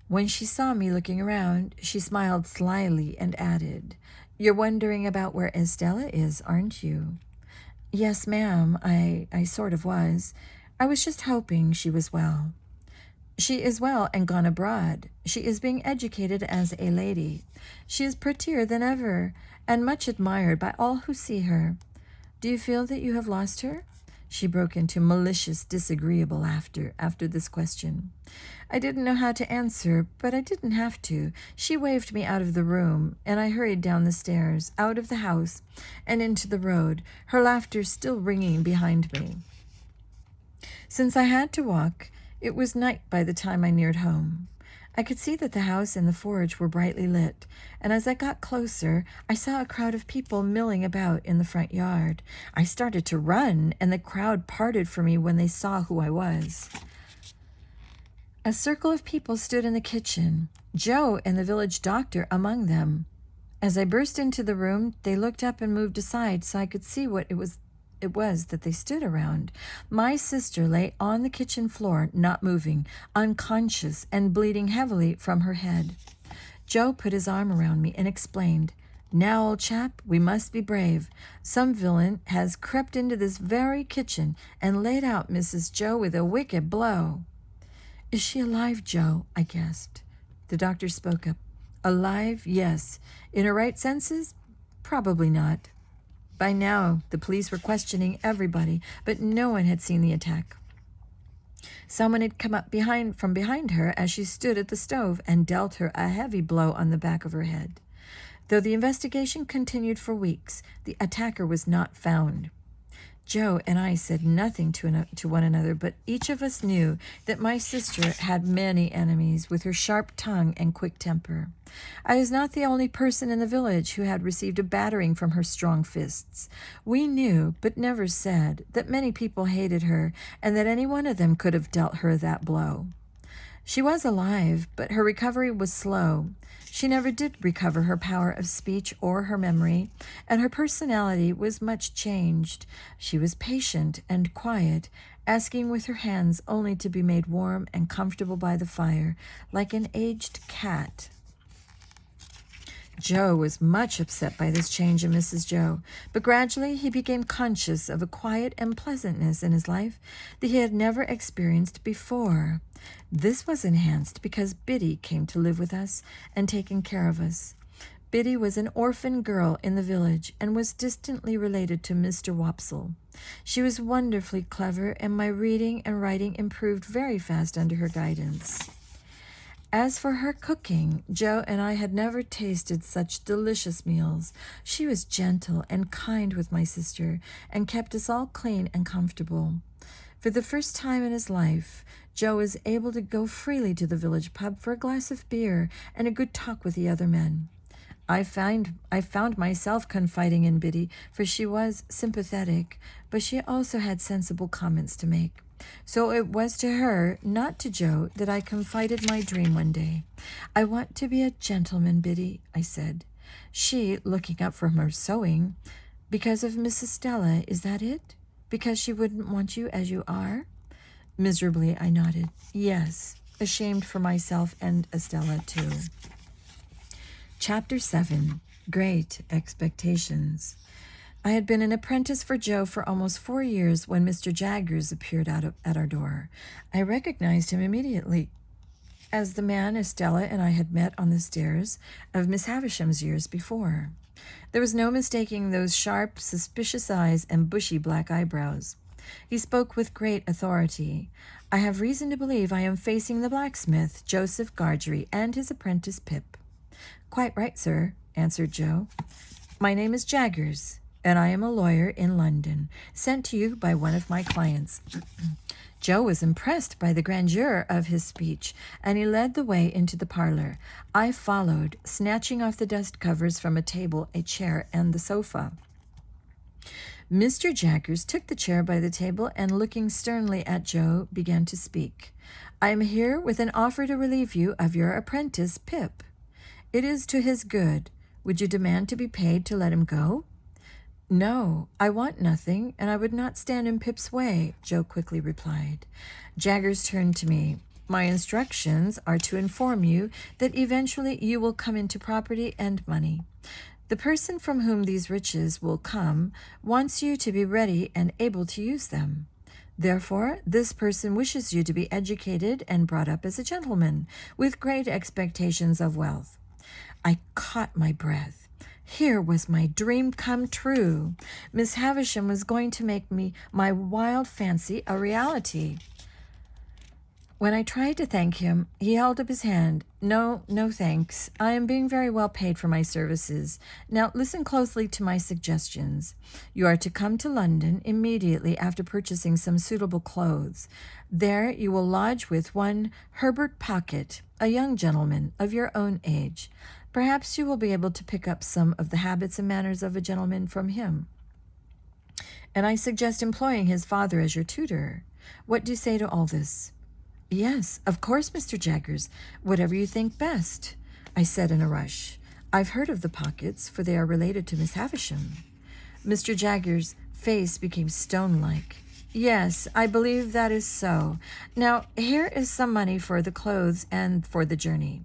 When she saw me looking around, she smiled slyly and added, You're wondering about where Estella is, aren't you? Yes, ma'am, I sort of was. I was just hoping she was well. She is well and gone abroad. She is being educated as a lady. She is prettier than ever, and much admired by all who see her. Do you feel that you have lost her? She broke into malicious, disagreeable laughter after this question. I didn't know how to answer, but I didn't have to. She waved me out of the room, and I hurried down the stairs, out of the house, and into the road, her laughter still ringing behind me. Since I had to walk, it was night by the time I neared home. I could see that the house and the forge were brightly lit, and as I got closer, I saw a crowd of people milling about in the front yard. I started to run, and the crowd parted from me when they saw who I was. A circle of people stood in the kitchen, Joe and the village doctor among them. As I burst into the room, they looked up and moved aside so I could see what it was that they stood around. My sister lay on the kitchen floor, not moving, unconscious and bleeding heavily from her head. Joe put his arm around me and explained, Now, old chap, we must be brave. Some villain has crept into this very kitchen and laid out Mrs. Joe with a wicked blow. Is she alive, Joe? I gasped. The doctor spoke up. Alive? Yes. In her right senses? Probably not. By now, the police were questioning everybody, but no one had seen the attack. Someone had come up from behind her as she stood at the stove and dealt her a heavy blow on the back of her head. Though the investigation continued for weeks, the attacker was not found. Joe and I said nothing to one another, but each of us knew that my sister had many enemies with her sharp tongue and quick temper. I was not the only person in the village who had received a battering from her strong fists. We knew, but never said, that many people hated her, and that any one of them could have dealt her that blow. She was alive, but her recovery was slow. She never did recover her power of speech or her memory, and her personality was much changed. She was patient and quiet, asking with her hands only to be made warm and comfortable by the fire, like an aged cat. Joe was much upset by this change in Mrs. Joe, but gradually he became conscious of a quiet and pleasantness in his life that he had never experienced before. This was enhanced because Biddy came to live with us and taking care of us. Biddy was an orphan girl in the village and was distantly related to Mr. Wopsle. She was wonderfully clever, and my reading and writing improved very fast under her guidance. As for her cooking, Joe and I had never tasted such delicious meals. She was gentle and kind with my sister and kept us all clean and comfortable. For the first time in his life, Joe was able to go freely to the village pub for a glass of beer and a good talk with the other men. I found myself confiding in Biddy, for she was sympathetic, but she also had sensible comments to make. So it was to her, not to Joe, that I confided my dream one day. "I want to be a gentleman, Biddy," I said. She, looking up from her sewing, "Because of Mrs. Stella, is that it? Because she wouldn't want you as you are?" Miserably, I nodded. Yes, ashamed for myself and Estella, too. Chapter 7. Great Expectations. I had been an apprentice for Joe for almost 4 years when Mr. Jaggers appeared at our door. I recognized him immediately as the man Estella and I had met on the stairs of Miss Havisham's years before. There was no mistaking those sharp, suspicious eyes and bushy black eyebrows. He spoke with great authority. "I have reason to believe I am facing the blacksmith, Joseph Gargery, and his apprentice Pip." "Quite right, sir," answered Joe. "My name is Jaggers, and I am a lawyer in London, sent to you by one of my clients." Joe was impressed by the grandeur of his speech, and he led the way into the parlor. I followed, snatching off the dust covers from a table, a chair, and the sofa. Mr. Jaggers took the chair by the table and, looking sternly at Joe, began to speak. "I am here with an offer to relieve you of your apprentice, Pip. It is to his good. Would you demand to be paid to let him go?" "No, I want nothing, and I would not stand in Pip's way," Joe quickly replied. Jaggers turned to me. "My instructions are to inform you that eventually you will come into property and money. The person from whom these riches will come wants you to be ready and able to use them. Therefore, this person wishes you to be educated and brought up as a gentleman, with great expectations of wealth." I caught my breath. Here was my dream come true. Miss Havisham was going to make my wild fancy a reality. When I tried to thank him, he held up his hand. No, thanks. I am being very well paid for my services. Now listen closely to my suggestions. You are to come to London immediately after purchasing some suitable clothes. There you will lodge with one Herbert Pocket, a young gentleman of your own age. Perhaps you will be able to pick up some of the habits and manners of a gentleman from him. And I suggest employing his father as your tutor. What do you say to all this?" "Yes, of course, Mr. Jaggers. Whatever you think best," I said in a rush. "I've heard of the Pockets, for they are related to Miss Havisham." Mr. Jaggers' face became stone-like. "Yes, I believe that is so. Now, here is some money for the clothes and for the journey."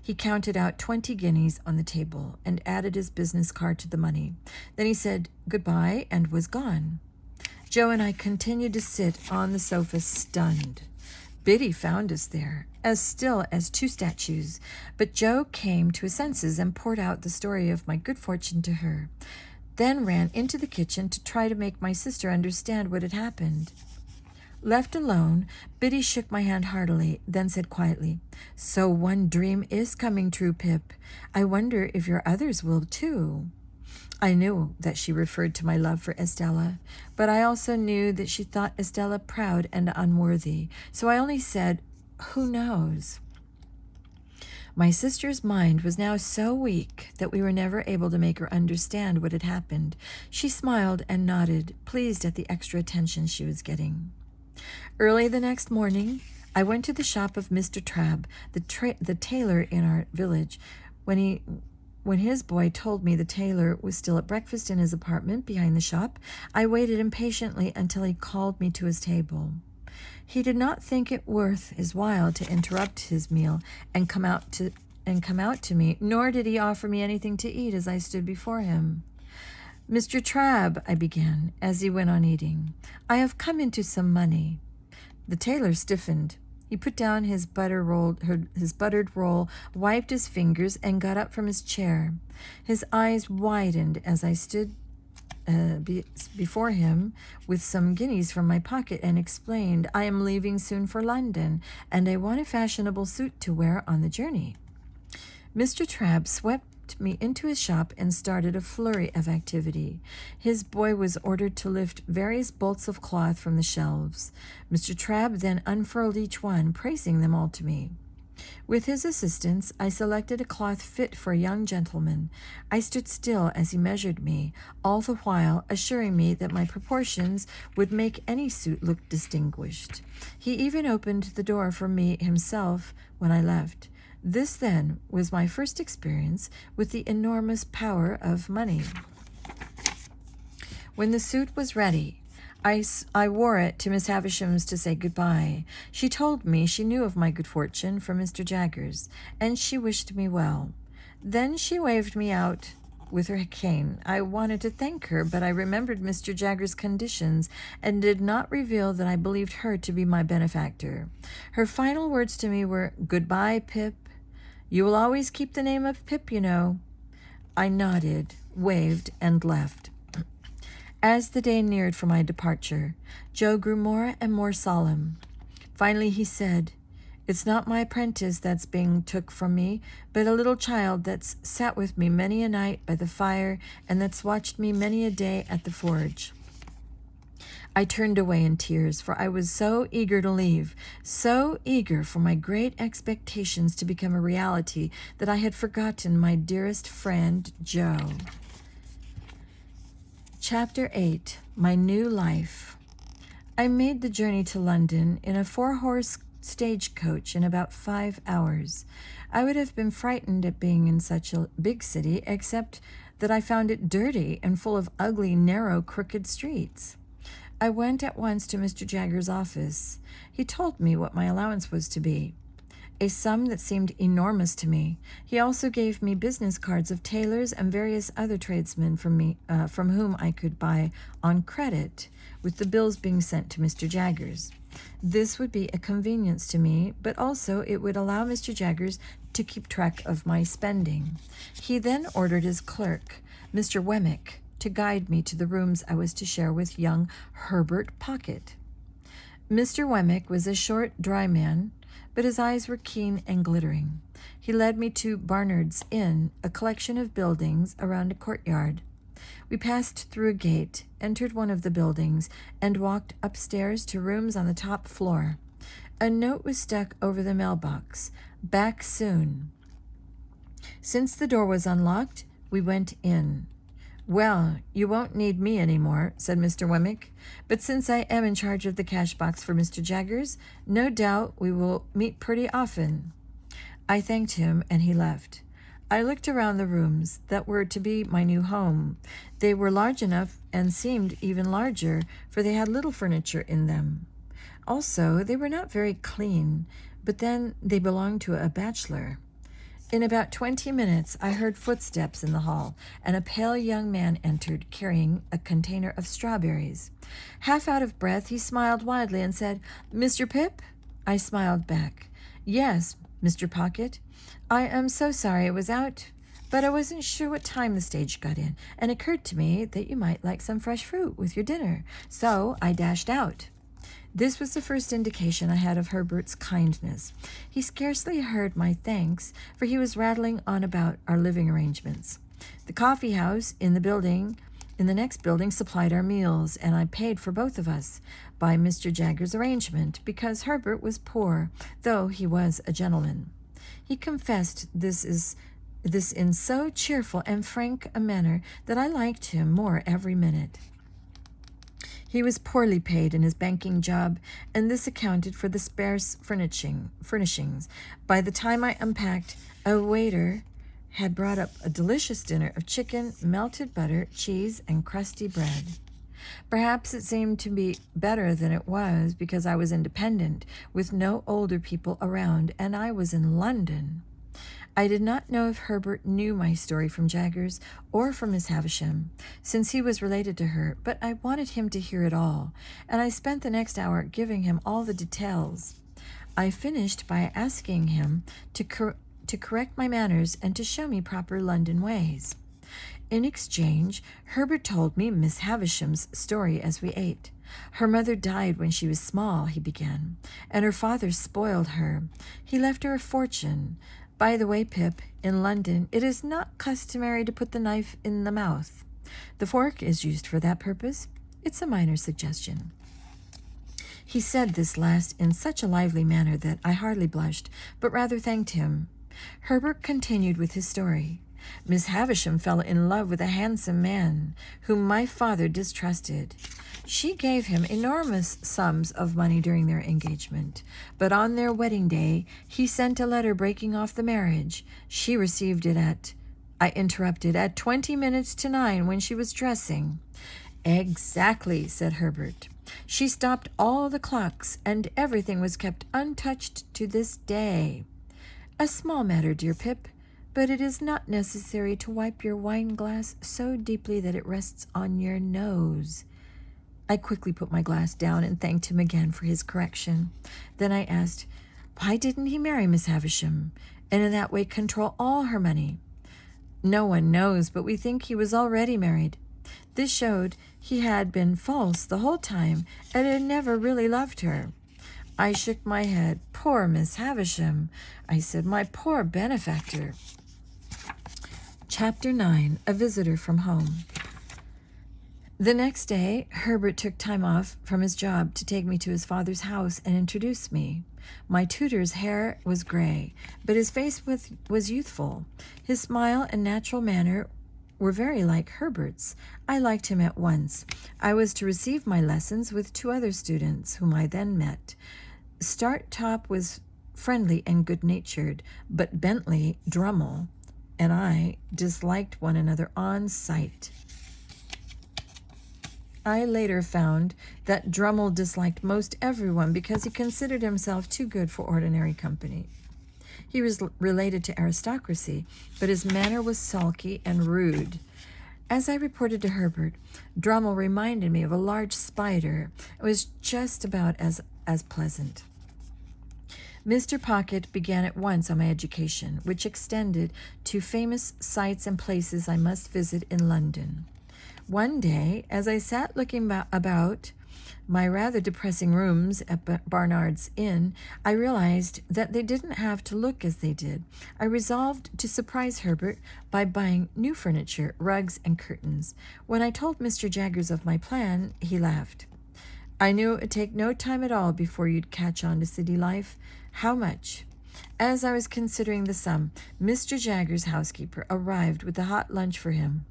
He counted out 20 guineas on the table and added his business card to the money. Then he said goodbye and was gone. Joe and I continued to sit on the sofa stunned. Biddy found us there, as still as two statues, but Joe came to his senses and poured out the story of my good fortune to her, then ran into the kitchen to try to make my sister understand what had happened. Left alone, Biddy shook my hand heartily, then said quietly, "So one dream is coming true, Pip. I wonder if your others will, too." I knew that she referred to my love for Estella, but I also knew that she thought Estella proud and unworthy, so I only said, "Who knows?" My sister's mind was now so weak that we were never able to make her understand what had happened. She smiled and nodded, pleased at the extra attention she was getting. Early the next morning, I went to the shop of Mr. Trabb, the tailor in our village. When his boy told me the tailor was still at breakfast in his apartment behind the shop, I waited impatiently until he called me to his table. He did not think it worth his while to interrupt his meal and come out to me, nor did he offer me anything to eat as I stood before him. "Mr. Trabb," I began, as he went on eating, "I have come into some money." The tailor stiffened. He put down his buttered roll, wiped his fingers, and got up from his chair. His eyes widened as I stood before him with some guineas from my pocket and explained, "I am leaving soon for London, and I want a fashionable suit to wear on the journey." Mr. Trabb swept me into his shop and started a flurry of activity. His boy was ordered to lift various bolts of cloth from the shelves. Mr. Trabb then unfurled each one, praising them all to me. With his assistance, I selected a cloth fit for a young gentleman. I stood still as he measured me, all the while assuring me that my proportions would make any suit look distinguished. He even opened the door for me himself when I left. This, then, was my first experience with the enormous power of money. When the suit was ready, I wore it to Miss Havisham's to say goodbye. She told me she knew of my good fortune from Mr. Jaggers, and she wished me well. Then she waved me out with her cane. I wanted to thank her, but I remembered Mr. Jaggers' conditions and did not reveal that I believed her to be my benefactor. Her final words to me were, "Goodbye, Pip. You will always keep the name of Pip, you know." I nodded, waved, and left. As the day neared for my departure, Joe grew more and more solemn. Finally he said, "It's not my apprentice that's being took from me, but a little child that's sat with me many a night by the fire and that's watched me many a day at the forge." I turned away in tears, for I was so eager to leave, so eager for my great expectations to become a reality, that I had forgotten my dearest friend, Joe. Chapter 8. My New Life. I made the journey to London in a 4-horse stagecoach in about 5 hours. I would have been frightened at being in such a big city, except that I found it dirty and full of ugly, narrow, crooked streets. I went at once to Mr. Jaggers' office. He told me what my allowance was to be, a sum that seemed enormous to me. He also gave me business cards of tailors and various other tradesmen from whom I could buy on credit, with the bills being sent to Mr. Jaggers. This would be a convenience to me, but also it would allow Mr. Jaggers to keep track of my spending. He then ordered his clerk, Mr. Wemmick, to guide me to the rooms I was to share with young Herbert Pocket. Mr. Wemmick was a short, dry man, but his eyes were keen and glittering. He led me to Barnard's Inn, a collection of buildings around a courtyard. We passed through a gate, entered one of the buildings, and walked upstairs to rooms on the top floor. A note was stuck over the mailbox, "Back soon." Since the door was unlocked, we went in. "Well, you won't need me any more," said Mr. Wemmick, "but since I am in charge of the cash box for Mr. Jaggers, no doubt we will meet pretty often." I thanked him, and he left. I looked around the rooms that were to be my new home. They were large enough and seemed even larger, for they had little furniture in them. Also, they were not very clean, but then they belonged to a bachelor. In about 20 minutes, I heard footsteps in the hall, and a pale young man entered, carrying a container of strawberries. Half out of breath, he smiled widely and said, "Mr. Pip?" I smiled back. "Yes, Mr. Pocket. I am so sorry it was out, but I wasn't sure what time the stage got in, and it occurred to me that you might like some fresh fruit with your dinner, so I dashed out." This was the first indication I had of Herbert's kindness. He scarcely heard my thanks, for he was rattling on about our living arrangements. The coffee house in the next building supplied our meals, and I paid for both of us by Mr. Jaggers' arrangement, because Herbert was poor, though he was a gentleman. He confessed this in so cheerful and frank a manner that I liked him more every minute. He was poorly paid in his banking job, and this accounted for the sparse furnishings. By the time I unpacked, a waiter had brought up a delicious dinner of chicken, melted butter, cheese, and crusty bread. Perhaps it seemed to be better than it was, because I was independent, with no older people around, and I was in London. I did not know if Herbert knew my story from Jaggers or from Miss Havisham, since he was related to her, but I wanted him to hear it all, and I spent the next hour giving him all the details. I finished by asking him to correct my manners and to show me proper London ways. In exchange, Herbert told me Miss Havisham's story as we ate. "Her mother died when she was small," he began, "and her father spoiled her. He left her a fortune. By the way, Pip, in London it is not customary to put the knife in the mouth. The fork is used for that purpose. It's a minor suggestion." He said this last in such a lively manner that I hardly blushed, but rather thanked him. Herbert continued with his story. Miss Havisham fell in love with a handsome man whom my father distrusted. She gave him enormous sums of money during their engagement, but on their wedding day he sent a letter breaking off the marriage. She received it I interrupted, at 20 minutes to 9 when she was dressing. Exactly, said Herbert. She stopped all the clocks, and everything was kept untouched to this day. A small matter, dear Pip, but it is not necessary to wipe your wine-glass so deeply that it rests on your nose. I quickly put my glass down and thanked him again for his correction. Then I asked, why didn't he marry Miss Havisham, and in that way control all her money? No one knows, but we think he was already married. This showed he had been false the whole time and had never really loved her. I shook my head. Poor Miss Havisham, I said, my poor benefactor. Chapter 9, A Visitor from Home. The next day, Herbert took time off from his job to take me to his father's house and introduce me. My tutor's hair was gray, but his face was youthful. His smile and natural manner were very like Herbert's. I liked him at once. I was to receive my lessons with 2 other students, whom I then met. Start-Top was friendly and good-natured, but Bentley, Drummle, and I disliked one another on sight. I later found that Drummle disliked most everyone because he considered himself too good for ordinary company. He was related to aristocracy, but his manner was sulky and rude. As I reported to Herbert, Drummle reminded me of a large spider. It was just about as pleasant. Mr. Pocket began at once on my education, which extended to famous sites and places I must visit in London. One day, as I sat looking about my rather depressing rooms at Barnard's Inn, I realized that they didn't have to look as they did. I resolved to surprise Herbert by buying new furniture, rugs, and curtains. When I told Mr. Jaggers of my plan, he laughed. I knew it would take no time at all before you'd catch on to city life. How much? As I was considering the sum, Mr. Jaggers' housekeeper arrived with a hot lunch for him.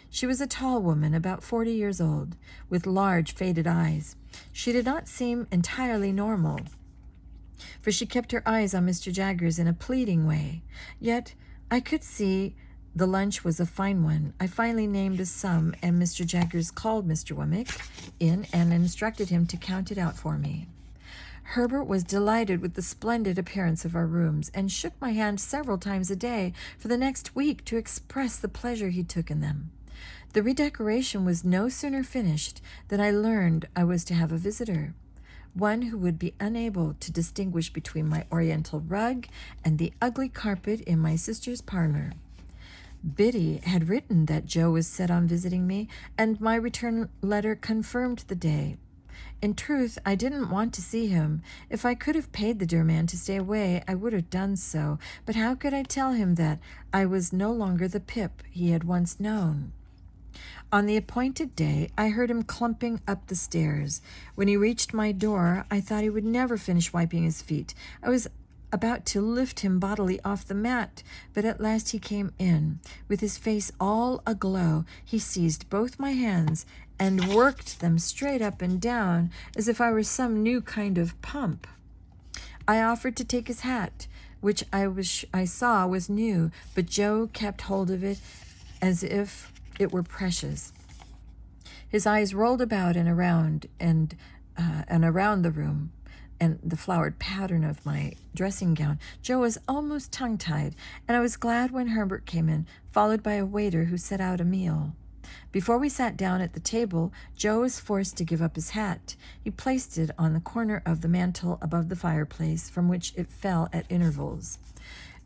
She was a tall woman, about 40 years old, with large faded eyes. She did not seem entirely normal, for she kept her eyes on Mr. Jaggers in a pleading way. Yet I could see the lunch was a fine one. I finally named a sum, and Mr. Jaggers called Mr. Wemmick in and instructed him to count it out for me. Herbert was delighted with the splendid appearance of our rooms and shook my hand several times a day for the next week to express the pleasure he took in them. The redecoration was no sooner finished than I learned I was to have a visitor, one who would be unable to distinguish between my oriental rug and the ugly carpet in my sister's parlor. Biddy had written that Joe was set on visiting me, and my return letter confirmed the day. In truth, I didn't want to see him. If I could have paid the dear man to stay away, I would have done so, but how could I tell him that I was no longer the Pip he had once known? On the appointed day, I heard him clumping up the stairs. When he reached my door, I thought he would never finish wiping his feet. I was about to lift him bodily off the mat, but at last he came in. With his face all aglow, he seized both my hands and worked them straight up and down as if I were some new kind of pump. I offered to take his hat, which I saw was new, but Joe kept hold of it as if it were precious. His eyes rolled about and around the room and the flowered pattern of my dressing gown. Joe was almost tongue-tied, and I was glad when Herbert came in, followed by a waiter who set out a meal. Before we sat down at the table, Joe was forced to give up his hat. He placed it on the corner of the mantel above the fireplace, from which it fell at intervals.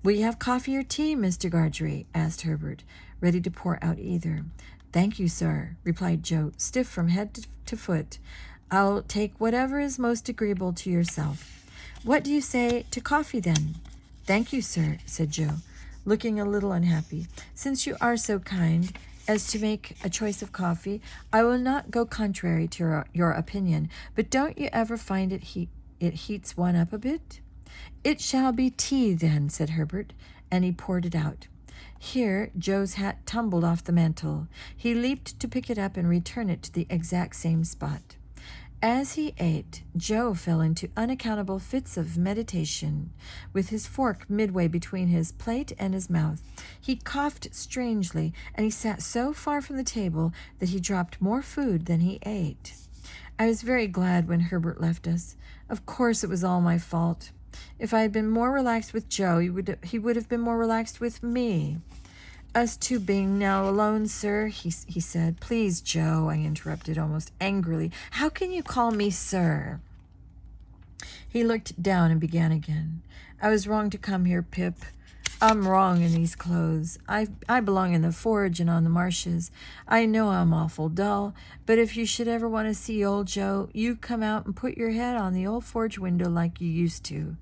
"Will you have coffee or tea, Mr. Gargery?" asked Herbert, ready to pour out either. "Thank you, sir," replied Joe, stiff from head to foot. "I'll take whatever is most agreeable to yourself." "What do you say to coffee, then?" "Thank you, sir," said Joe, looking a little unhappy. "Since you are so kind, as to make a choice of coffee, I will not go contrary to your opinion, but don't you ever find it heats one up a bit? It shall be tea, then, said Herbert, and he poured it out. Here Joe's hat tumbled off the mantel. He leaped to pick it up and return it to the exact same spot. As he ate, Joe fell into unaccountable fits of meditation, with his fork midway between his plate and his mouth. He coughed strangely, and he sat so far from the table that he dropped more food than he ate. I was very glad when Herbert left us. Of course it was all my fault. If I had been more relaxed with Joe, he would have been more relaxed with me. Us two being now alone, sir, he said. Please, Joe, I interrupted almost angrily. How can you call me sir? He looked down and began again. I was wrong to come here, Pip. I'm wrong in these clothes. I belong in the forge and on the marshes. I know I'm awful dull, but if you should ever want to see old Joe, you come out and put your head on the old forge window like you used to.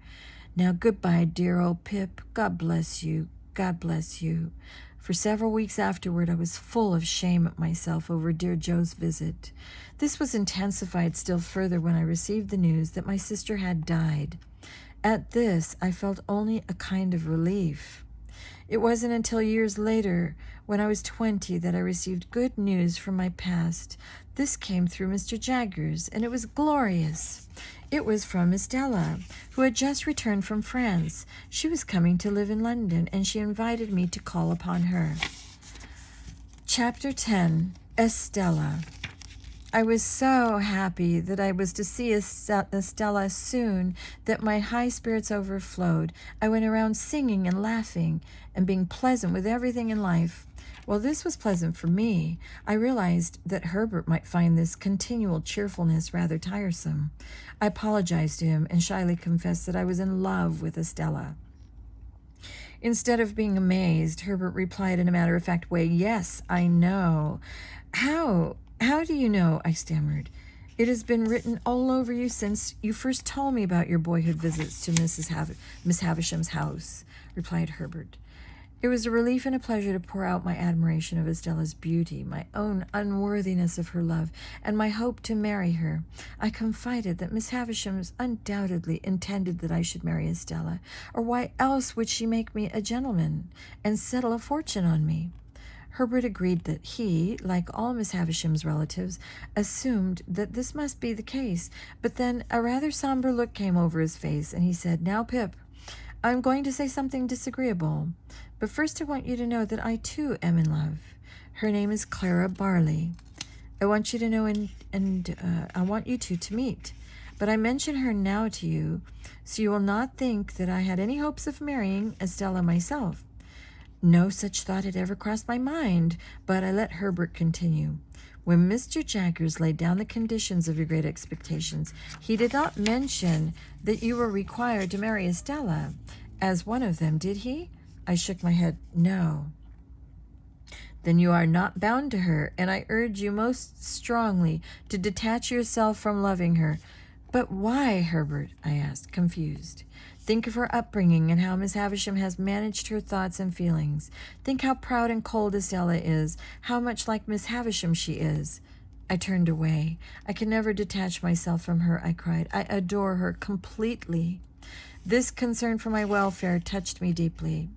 Now, goodbye, dear old Pip. God bless you. God bless you. For several weeks afterward, I was full of shame at myself over dear Joe's visit. This was intensified still further when I received the news that my sister had died. At this, I felt only a kind of relief. It wasn't until years later, when I was 20, that I received good news from my past. This came through Mr. Jaggers, and it was glorious. It was from Estella, who had just returned from France. She was coming to live in London, and she invited me to call upon her. Chapter 10. Estella. I was so happy that I was to see Estella soon that my high spirits overflowed. I went around singing and laughing and being pleasant with everything in life. While this was pleasant for me, I realized that Herbert might find this continual cheerfulness rather tiresome. I apologized to him and shyly confessed that I was in love with Estella. Instead of being amazed, Herbert replied in a matter-of-fact way, "Yes, I know." How do you know?" I stammered. "It has been written all over you since you first told me about your boyhood visits to Miss Havisham's house," replied Herbert. It was a relief and a pleasure to pour out my admiration of Estella's beauty, my own unworthiness of her love, and my hope to marry her. I confided that Miss Havisham undoubtedly intended that I should marry Estella, or why else would she make me a gentleman and settle a fortune on me? Herbert agreed that he, like all Miss Havisham's relatives, assumed that this must be the case, but then a rather somber look came over his face, and he said, "Now, Pip, I'm going to say something disagreeable, but first I want you to know that I, too, am in love. Her name is Clara Barley. I want you to know and I want you two to meet, but I mention her now to you, so you will not think that I had any hopes of marrying Estella myself. No such thought had ever crossed my mind, but I let Herbert continue. When Mr. Jaggers laid down the conditions of your great expectations, he did not mention that you were required to marry Estella as one of them, did he?" I shook my head. "No." "Then you are not bound to her, and I urge you most strongly to detach yourself from loving her." "But why, Herbert?" I asked, confused. "Think of her upbringing and how Miss Havisham has managed her thoughts and feelings. Think how proud and cold Estella is, how much like Miss Havisham she is." I turned away. "I can never detach myself from her," I cried. "I adore her completely." This concern for my welfare touched me deeply,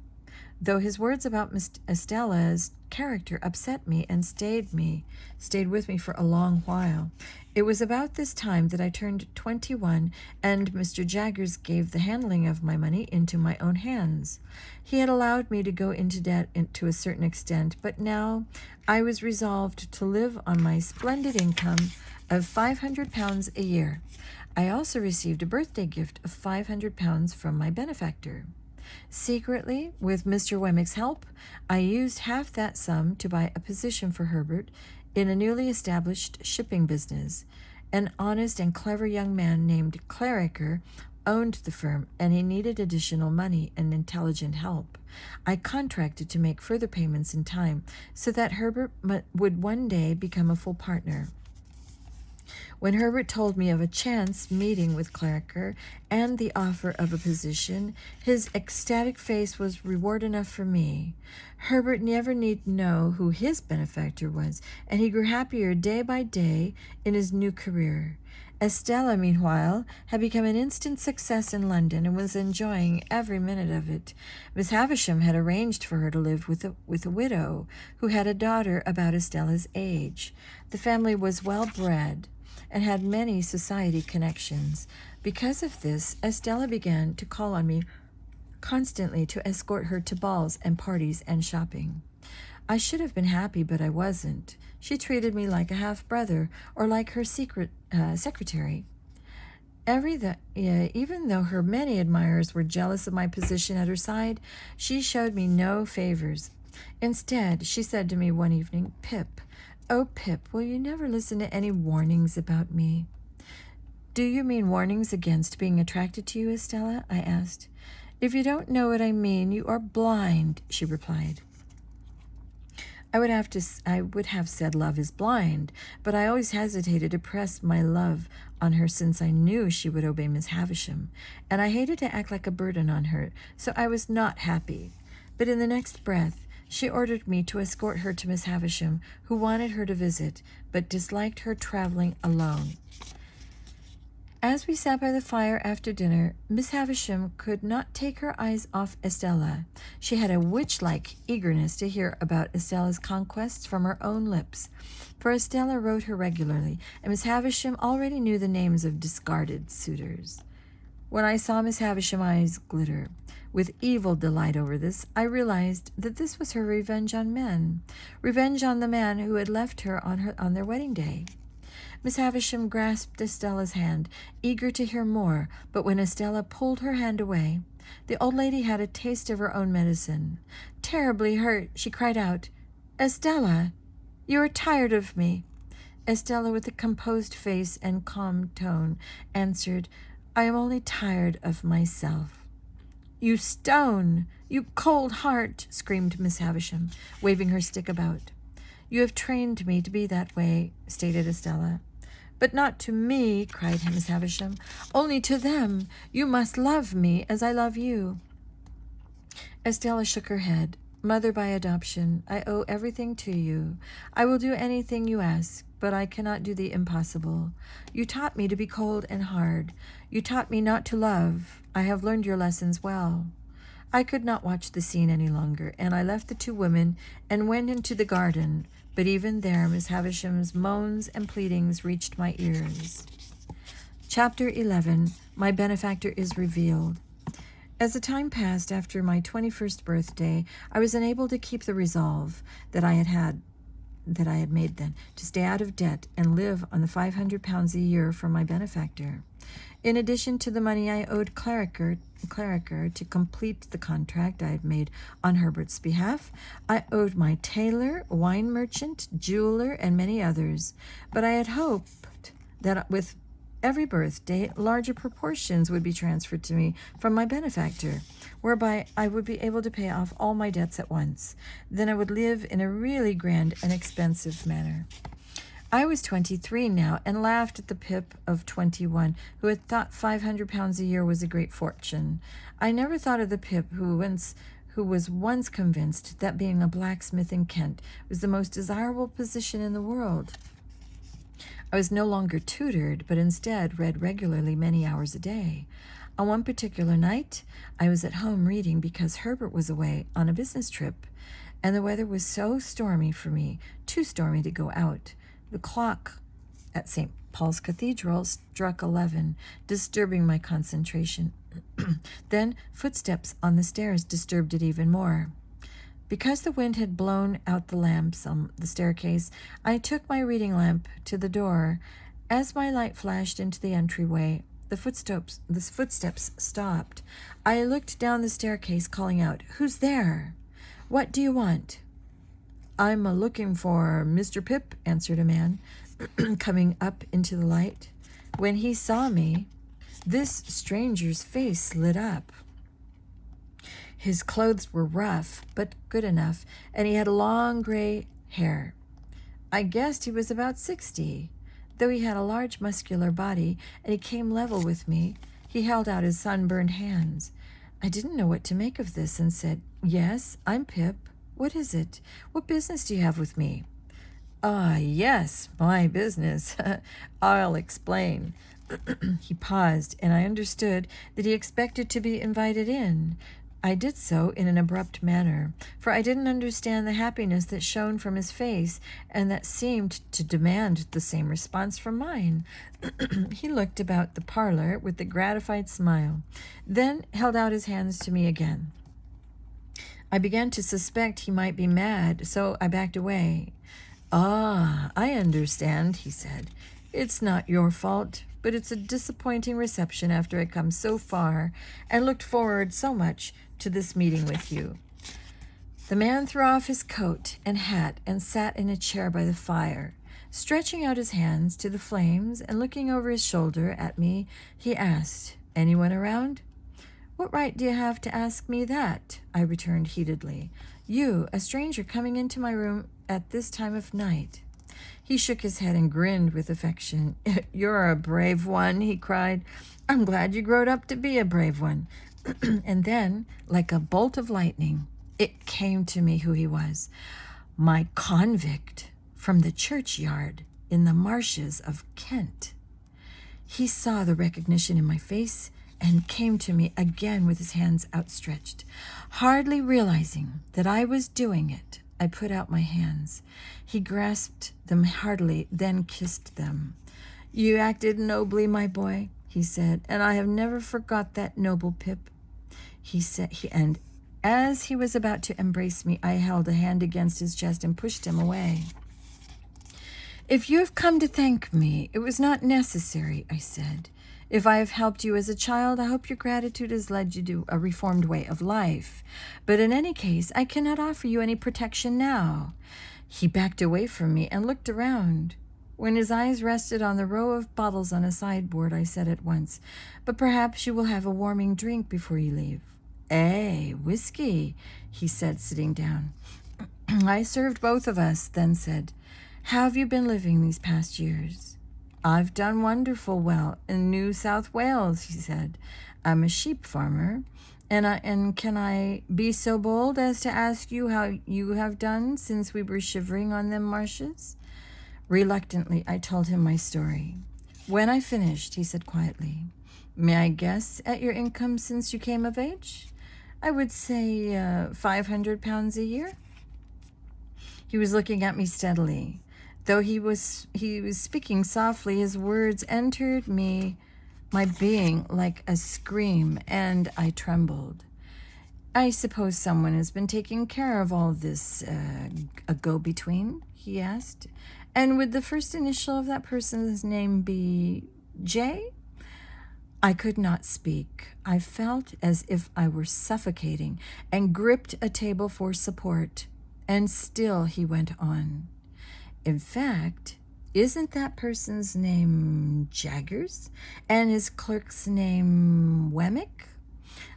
though his words about Miss Estella's character upset me and stayed with me for a long while. It was about this time that I turned 21, and Mr. Jaggers gave the handling of my money into my own hands. He had allowed me to go into debt to a certain extent, but now I was resolved to live on my splendid income of £500 a year. I also received a birthday gift of £500 from my benefactor. Secretly, with Mr. Wemmick's help, I used half that sum to buy a position for Herbert in a newly established shipping business. An honest and clever young man named Clarriker owned the firm, and he needed additional money and intelligent help. I contracted to make further payments in time, so that Herbert would one day become a full partner. When Herbert told me of a chance meeting with Clarriker and the offer of a position, his ecstatic face was reward enough for me. Herbert never need know who his benefactor was, and he grew happier day by day in his new career. Estella, meanwhile, had become an instant success in London and was enjoying every minute of it. Miss Havisham had arranged for her to live with a widow who had a daughter about Estella's age. The family was well bred and had many society connections. Because of this, Estella began to call on me constantly to escort her to balls and parties and shopping. I should have been happy, but I wasn't. She treated me like a half-brother or like her secretary. Even though her many admirers were jealous of my position at her side, she showed me no favors. Instead, she said to me one evening, "Pip, oh, Pip, will you never listen to any warnings about me?" "Do you mean warnings against being attracted to you, Estella?" I asked. "If you don't know what I mean, you are blind," she replied. I would have said love is blind, but I always hesitated to press my love on her since I knew she would obey Miss Havisham, and I hated to act like a burden on her, so I was not happy. But in the next breath, she ordered me to escort her to Miss Havisham, who wanted her to visit, but disliked her traveling alone. As we sat by the fire after dinner, Miss Havisham could not take her eyes off Estella. She had a witch-like eagerness to hear about Estella's conquests from her own lips, for Estella wrote her regularly, and Miss Havisham already knew the names of discarded suitors. When I saw Miss Havisham's eyes glitter with evil delight over this, I realized that this was her revenge on men, revenge on the man who had left her on their wedding day. Miss Havisham grasped Estella's hand, eager to hear more, but when Estella pulled her hand away, the old lady had a taste of her own medicine. Terribly hurt, she cried out, "Estella, you are tired of me." Estella, with a composed face and calm tone, answered, "I am only tired of myself." "You stone! You cold heart!" screamed Miss Havisham, waving her stick about. "You have trained me to be that way," stated Estella. "But not to me," cried Miss Havisham. "Only to them. You must love me as I love you." Estella shook her head. "Mother by adoption, I owe everything to you. I will do anything you ask, but I cannot do the impossible. You taught me to be cold and hard. You taught me not to love. I have learned your lessons well." I could not watch the scene any longer, and I left the two women and went into the garden, but even there Miss Havisham's moans and pleadings reached my ears. Chapter 11. My Benefactor is Revealed. As the time passed after my 21st birthday, I was unable to keep the resolve that I had made then, to stay out of debt and live on the £500 a year from my benefactor. In addition to the money I owed Clarriker to complete the contract I had made on Herbert's behalf, I owed my tailor, wine merchant, jeweler, and many others. But I had hoped that with every birthday, larger proportions would be transferred to me from my benefactor, whereby I would be able to pay off all my debts at once. Then I would live in a really grand and expensive manner. I was 23 now, and laughed at the Pip of 21, who had thought £500 a year was a great fortune. I never thought of the Pip who was once convinced that being a blacksmith in Kent was the most desirable position in the world. I was no longer tutored, but instead read regularly many hours a day. On one particular night, I was at home reading because Herbert was away on a business trip, and the weather was so stormy for me, too stormy to go out. The clock at St. Paul's Cathedral struck 11, disturbing my concentration. Then footsteps on the stairs disturbed it even more. Because the wind had blown out the lamps on the staircase, I took my reading lamp to the door. As my light flashed into the entryway, the footsteps stopped. I looked down the staircase, calling out, "Who's there? What do you want?" "I'm looking for Mr. Pip," answered a man, coming up into the light. When he saw me, this stranger's face lit up. His clothes were rough, but good enough, and he had long gray hair. I guessed he was about 60. Though he had a large muscular body and he came level with me, he held out his sunburned hands. I didn't know what to make of this and said, "Yes, I'm Pip. What is it? What business do you have with me?" "Ah, yes, my business. I'll explain." He paused, and I understood that he expected to be invited in. I did so in an abrupt manner, for I didn't understand the happiness that shone from his face and that seemed to demand the same response from mine. He looked about the parlor with a gratified smile, then held out his hands to me again. I began to suspect he might be mad, so I backed away. "Ah, I understand," he said. "It's not your fault, but it's a disappointing reception after I come so far and looked forward so much to this meeting with you." The man threw off his coat and hat and sat in a chair by the fire. Stretching out his hands to the flames and looking over his shoulder at me, he asked, "Anyone around?" "What right do you have to ask me that?" I returned heatedly. "You, a stranger coming into my room at this time of night." He shook his head and grinned with affection. "You're a brave one," he cried. "I'm glad you growed up to be a brave one." And then, like a bolt of lightning, it came to me who he was. My convict from the churchyard in the marshes of Kent. He saw the recognition in my face and came to me again with his hands outstretched. Hardly realizing that I was doing it, I put out my hands. He grasped them heartily, then kissed them. "You acted nobly, my boy," he said, "and I have never forgot that noble Pip." And as he was about to embrace me, I held a hand against his chest and pushed him away. "If you have come to thank me, it was not necessary," I said. "If I have helped you as a child, I hope your gratitude has led you to a reformed way of life. But in any case, I cannot offer you any protection now." He backed away from me and looked around. When his eyes rested on the row of bottles on a sideboard, I said at once, "But perhaps you will have a warming drink before you leave." "Whiskey," he said, sitting down. I served both of us, then said, "How have you been living these past years?" "I've done wonderful well in New South Wales," he said. "I'm a sheep farmer, and can I be so bold as to ask you how you have done since we were shivering on them marshes?" Reluctantly, I told him my story. When I finished, he said quietly, "May I guess at your income since you came of age?" "I would say £500 a year." He was looking at me steadily. Though he was speaking softly, his words entered my being like a scream, and I trembled. "I suppose someone has been taking care of all this a go-between?" he asked. "And would the first initial of that person's name be J?" I could not speak. I felt as if I were suffocating and gripped a table for support. And still he went on. "In fact, isn't that person's name Jaggers? And his clerk's name Wemmick?"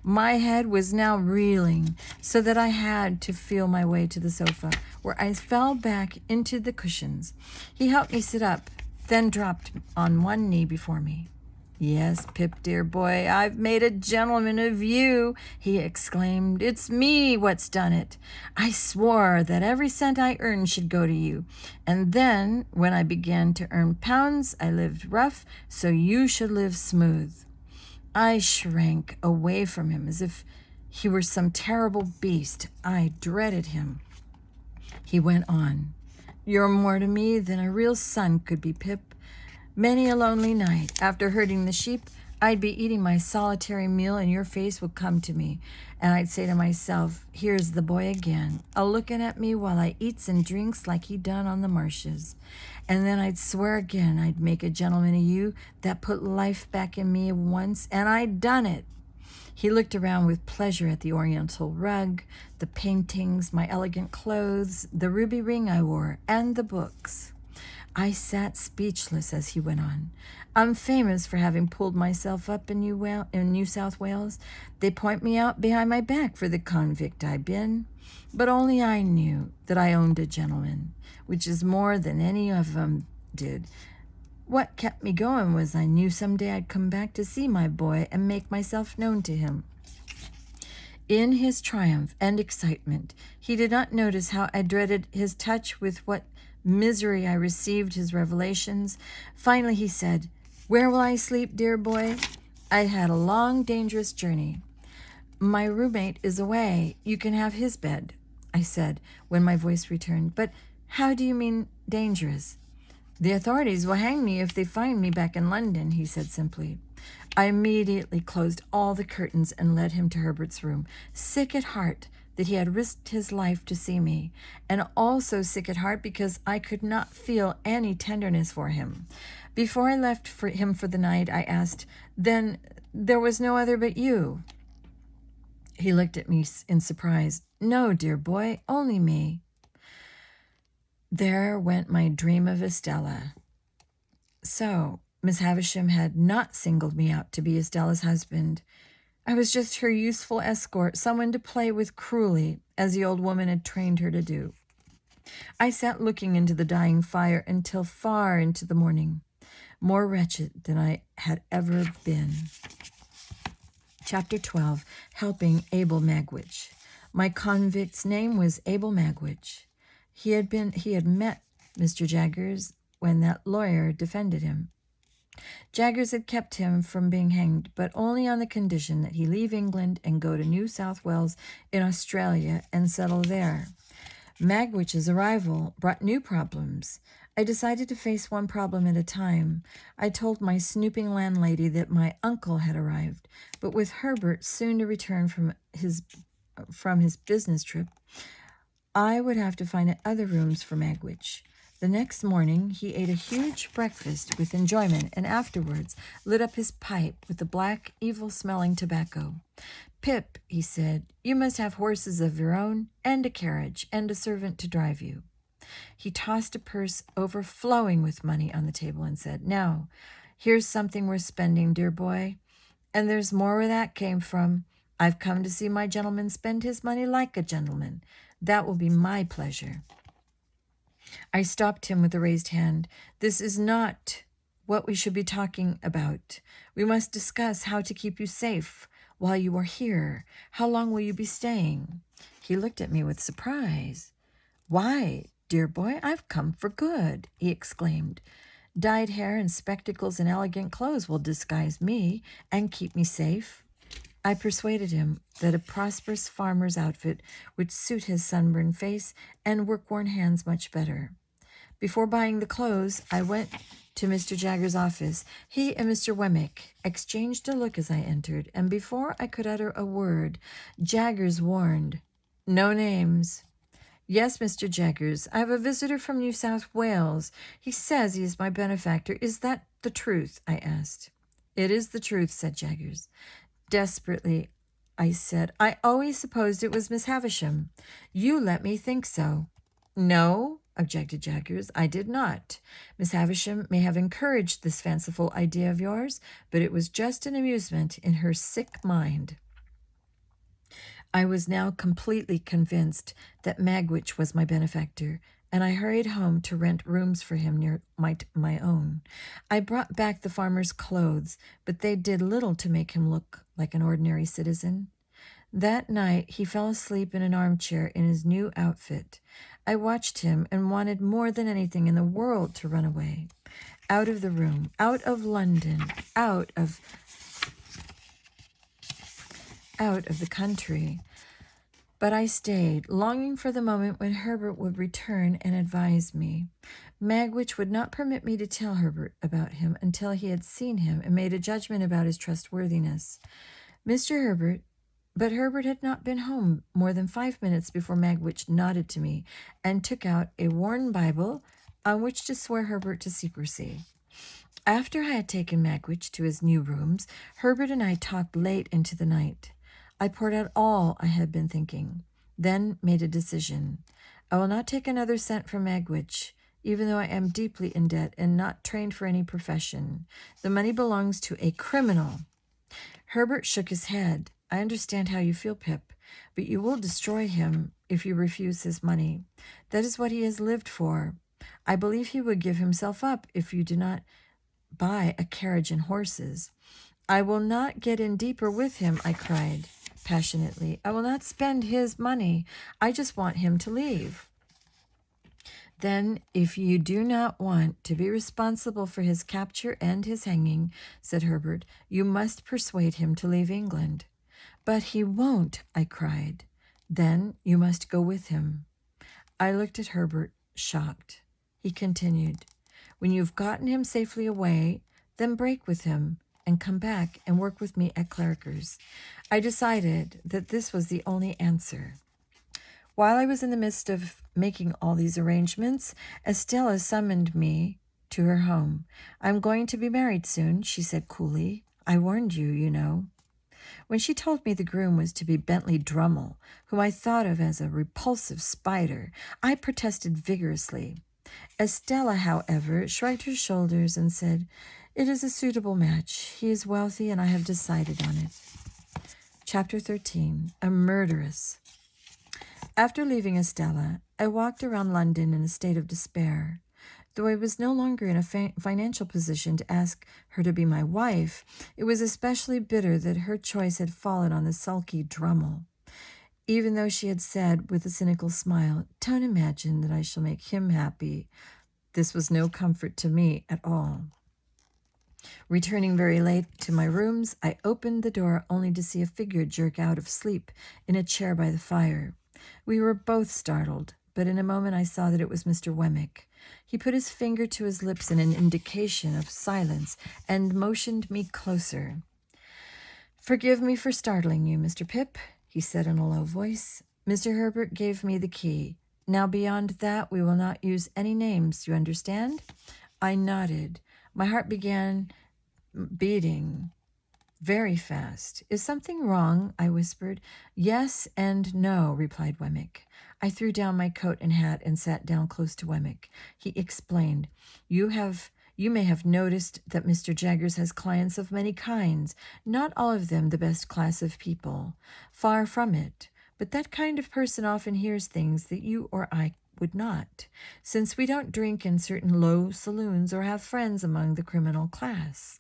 My head was now reeling, so that I had to feel my way to the sofa, where I fell back into the cushions. He helped me sit up, then dropped on one knee before me. "Yes, Pip, dear boy, I've made a gentleman of you," he exclaimed. "It's me what's done it. I swore that every cent I earned should go to you. And then, when I began to earn pounds, I lived rough, so you should live smooth." I shrank away from him as if he were some terrible beast. I dreaded him. He went on. "You're more to me than a real son could be, Pip. Many a lonely night, after herding the sheep, I'd be eating my solitary meal and your face would come to me, and I'd say to myself, 'Here's the boy again, a-looking at me while I eats and drinks like he done on the marshes.' And then I'd swear again I'd make a gentleman of you that put life back in me once, and I'd done it." He looked around with pleasure at the oriental rug, the paintings, my elegant clothes, the ruby ring I wore, and the books. I sat speechless as he went on. "I'm famous for having pulled myself up in New South Wales. They point me out behind my back for the convict I been. But only I knew that I owned a gentleman, which is more than any of 'em did. What kept me going was I knew someday I'd come back to see my boy and make myself known to him. In his triumph and excitement, he did not notice how I dreaded his touch, with what misery I received his revelations. Finally he said, "Where will I sleep, dear boy? I had a long, dangerous journey. My roommate is away. You can have his bed," I said when my voice returned. "But how do you mean dangerous?" "The authorities will hang me if they find me back in London," he said simply. I immediately closed all the curtains and led him to Herbert's room, sick at heart that he had risked his life to see me, and also sick at heart because I could not feel any tenderness for him. Before I left him for the night, I asked, "Then there was no other but you?" He looked at me in surprise. "No, dear boy, only me." There went my dream of Estella. So Miss Havisham had not singled me out to be Estella's husband. I was just her useful escort, someone to play with cruelly, as the old woman had trained her to do. I sat looking into the dying fire until far into the morning, more wretched than I had ever been. Chapter 12, Helping Abel Magwitch. My convict's name was Abel Magwitch. He had met Mr. Jaggers when that lawyer defended him. Jaggers had kept him from being hanged, but only on the condition that he leave England and go to New South Wales in Australia and settle there. Magwitch's arrival brought new problems. I decided to face one problem at a time. I told my snooping landlady that my uncle had arrived, but with Herbert soon to return from his business trip, I would have to find other rooms for Magwitch. The next morning, he ate a huge breakfast with enjoyment and afterwards lit up his pipe with the black, evil-smelling tobacco. "Pip," he said, "you must have horses of your own and a carriage and a servant to drive you." He tossed a purse overflowing with money on the table and said, "Now, here's something worth spending, dear boy. And there's more where that came from. I've come to see my gentleman spend his money like a gentleman. That will be my pleasure." I stopped him with a raised hand. "This is not what we should be talking about. We must discuss how to keep you safe while you are here. How long will you be staying?" He looked at me with surprise. "Why, dear boy, I've come for good," he exclaimed. "Dyed hair and spectacles and elegant clothes will disguise me and keep me safe." I persuaded him that a prosperous farmer's outfit would suit his sunburned face and work-worn hands much better. Before buying the clothes, I went to Mr. Jaggers' office. He and Mr. Wemmick exchanged a look as I entered, and before I could utter a word, Jaggers warned, "No names." "Yes, Mr. Jaggers, I have a visitor from New South Wales. He says he is my benefactor. Is that the truth?" I asked. "It is the truth," said Jaggers. Desperately, I said, "I always supposed it was Miss Havisham. You let me think so." "No," objected Jaggers, "I did not. Miss Havisham may have encouraged this fanciful idea of yours, but it was just an amusement in her sick mind." I was now completely convinced that Magwitch was my benefactor, and I hurried home to rent rooms for him near my own. I brought back the farmer's clothes, but they did little to make him look like an ordinary citizen. That night he fell asleep in an armchair in his new outfit. I watched him and wanted more than anything in the world to run away. Out of the room, out of London, out of the country. But I stayed, longing for the moment when Herbert would return and advise me. Magwitch would not permit me to tell Herbert about him until he had seen him and made a judgment about his trustworthiness. But Herbert had not been home more than 5 minutes before Magwitch nodded to me and took out a worn Bible on which to swear Herbert to secrecy. After I had taken Magwitch to his new rooms, Herbert and I talked late into the night. I poured out all I had been thinking, then made a decision. I will not take another cent from Magwitch, even though I am deeply in debt and not trained for any profession. The money belongs to a criminal. Herbert shook his head. "I understand how you feel, Pip, but you will destroy him if you refuse his money. That is what he has lived for. I believe he would give himself up if you do not buy a carriage and horses. I will not get in deeper with him, I cried passionately. I will not spend his money. I just want him to leave. Then, if you do not want to be responsible for his capture and his hanging, said Herbert, you must persuade him to leave England. But he won't, I cried. Then you must go with him. I looked at Herbert, shocked. He continued, when you've gotten him safely away, then break with him and come back and work with me at Clarriker's. I decided that this was the only answer. While I was in the midst of making all these arrangements, Estella summoned me to her home. I'm going to be married soon, she said coolly. I warned you, you know. When she told me the groom was to be Bentley Drummle, whom I thought of as a repulsive spider, I protested vigorously. Estella, however, shrugged her shoulders and said, it is a suitable match. He is wealthy, and I have decided on it. Chapter 13. A Murderess. After leaving Estella, I walked around London in a state of despair. Though I was no longer in a financial position to ask her to be my wife, it was especially bitter that her choice had fallen on the sulky Drummle. Even though she had said with a cynical smile, don't imagine that I shall make him happy, this was no comfort to me at all. Returning very late to my rooms, I opened the door only to see a figure jerk out of sleep in a chair by the fire. We were both startled, but in a moment I saw that it was Mr. Wemmick. He put his finger to his lips in an indication of silence and motioned me closer. Forgive me for startling you, Mr. Pip, he said in a low voice. Mr. Herbert gave me the key. Now beyond that, we will not use any names, you understand? I nodded. My heart began beating very fast. Is something wrong? I whispered. Yes and no, replied Wemmick. I threw down my coat and hat and sat down close to Wemmick. He explained, You may have noticed that Mr. Jaggers has clients of many kinds, not all of them the best class of people. Far from it. But that kind of person often hears things that you or I would not, since we don't drink in certain low saloons or have friends among the criminal class.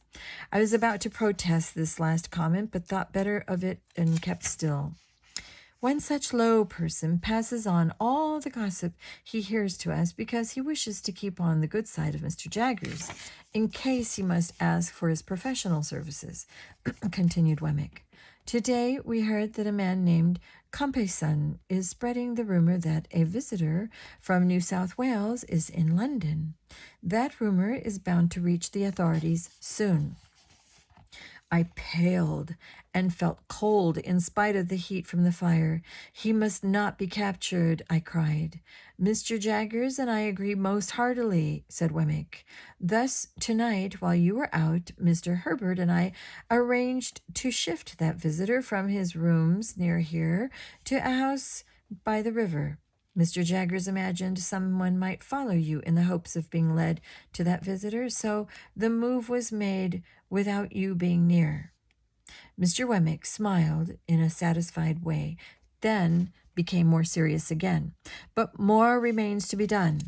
I was about to protest this last comment, but thought better of it and kept still. One such low person passes on all the gossip he hears to us because he wishes to keep on the good side of Mr. Jaggers, in case he must ask for his professional services, continued Wemmick. Today we heard that a man named Compeyson is spreading the rumor that a visitor from New South Wales is in London. That rumor is bound to reach the authorities soon. I paled and felt cold in spite of the heat from the fire. He must not be captured, I cried. Mr. Jaggers and I agree most heartily, said Wemmick. Thus, tonight, while you were out, Mr. Herbert and I arranged to shift that visitor from his rooms near here to a house by the river. Mr. Jaggers imagined someone might follow you in the hopes of being led to that visitor, so the move was made without you being near. Mr. Wemmick smiled in a satisfied way, then became more serious again. But more remains to be done.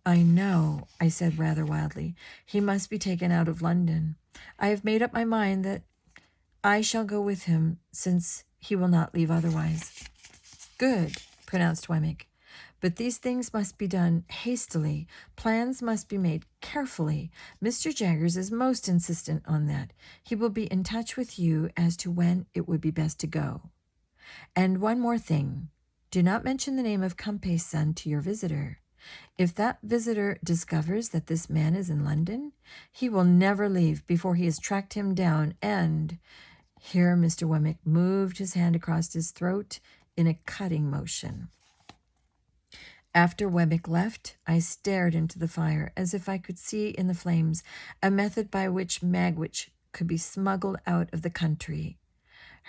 I know, I said rather wildly. He must be taken out of London. I have made up my mind that I shall go with him, since he will not leave otherwise. Good, pronounced Wemmick. But these things must be done hastily. Plans must be made carefully. Mr. Jaggers is most insistent on that. He will be in touch with you as to when it would be best to go. And one more thing. Do not mention the name of Compeyson to your visitor. If that visitor discovers that this man is in London, he will never leave before he has tracked him down, and... Here Mr. Wemmick moved his hand across his throat in a cutting motion. After Wemmick left, I stared into the fire as if I could see in the flames a method by which Magwitch could be smuggled out of the country.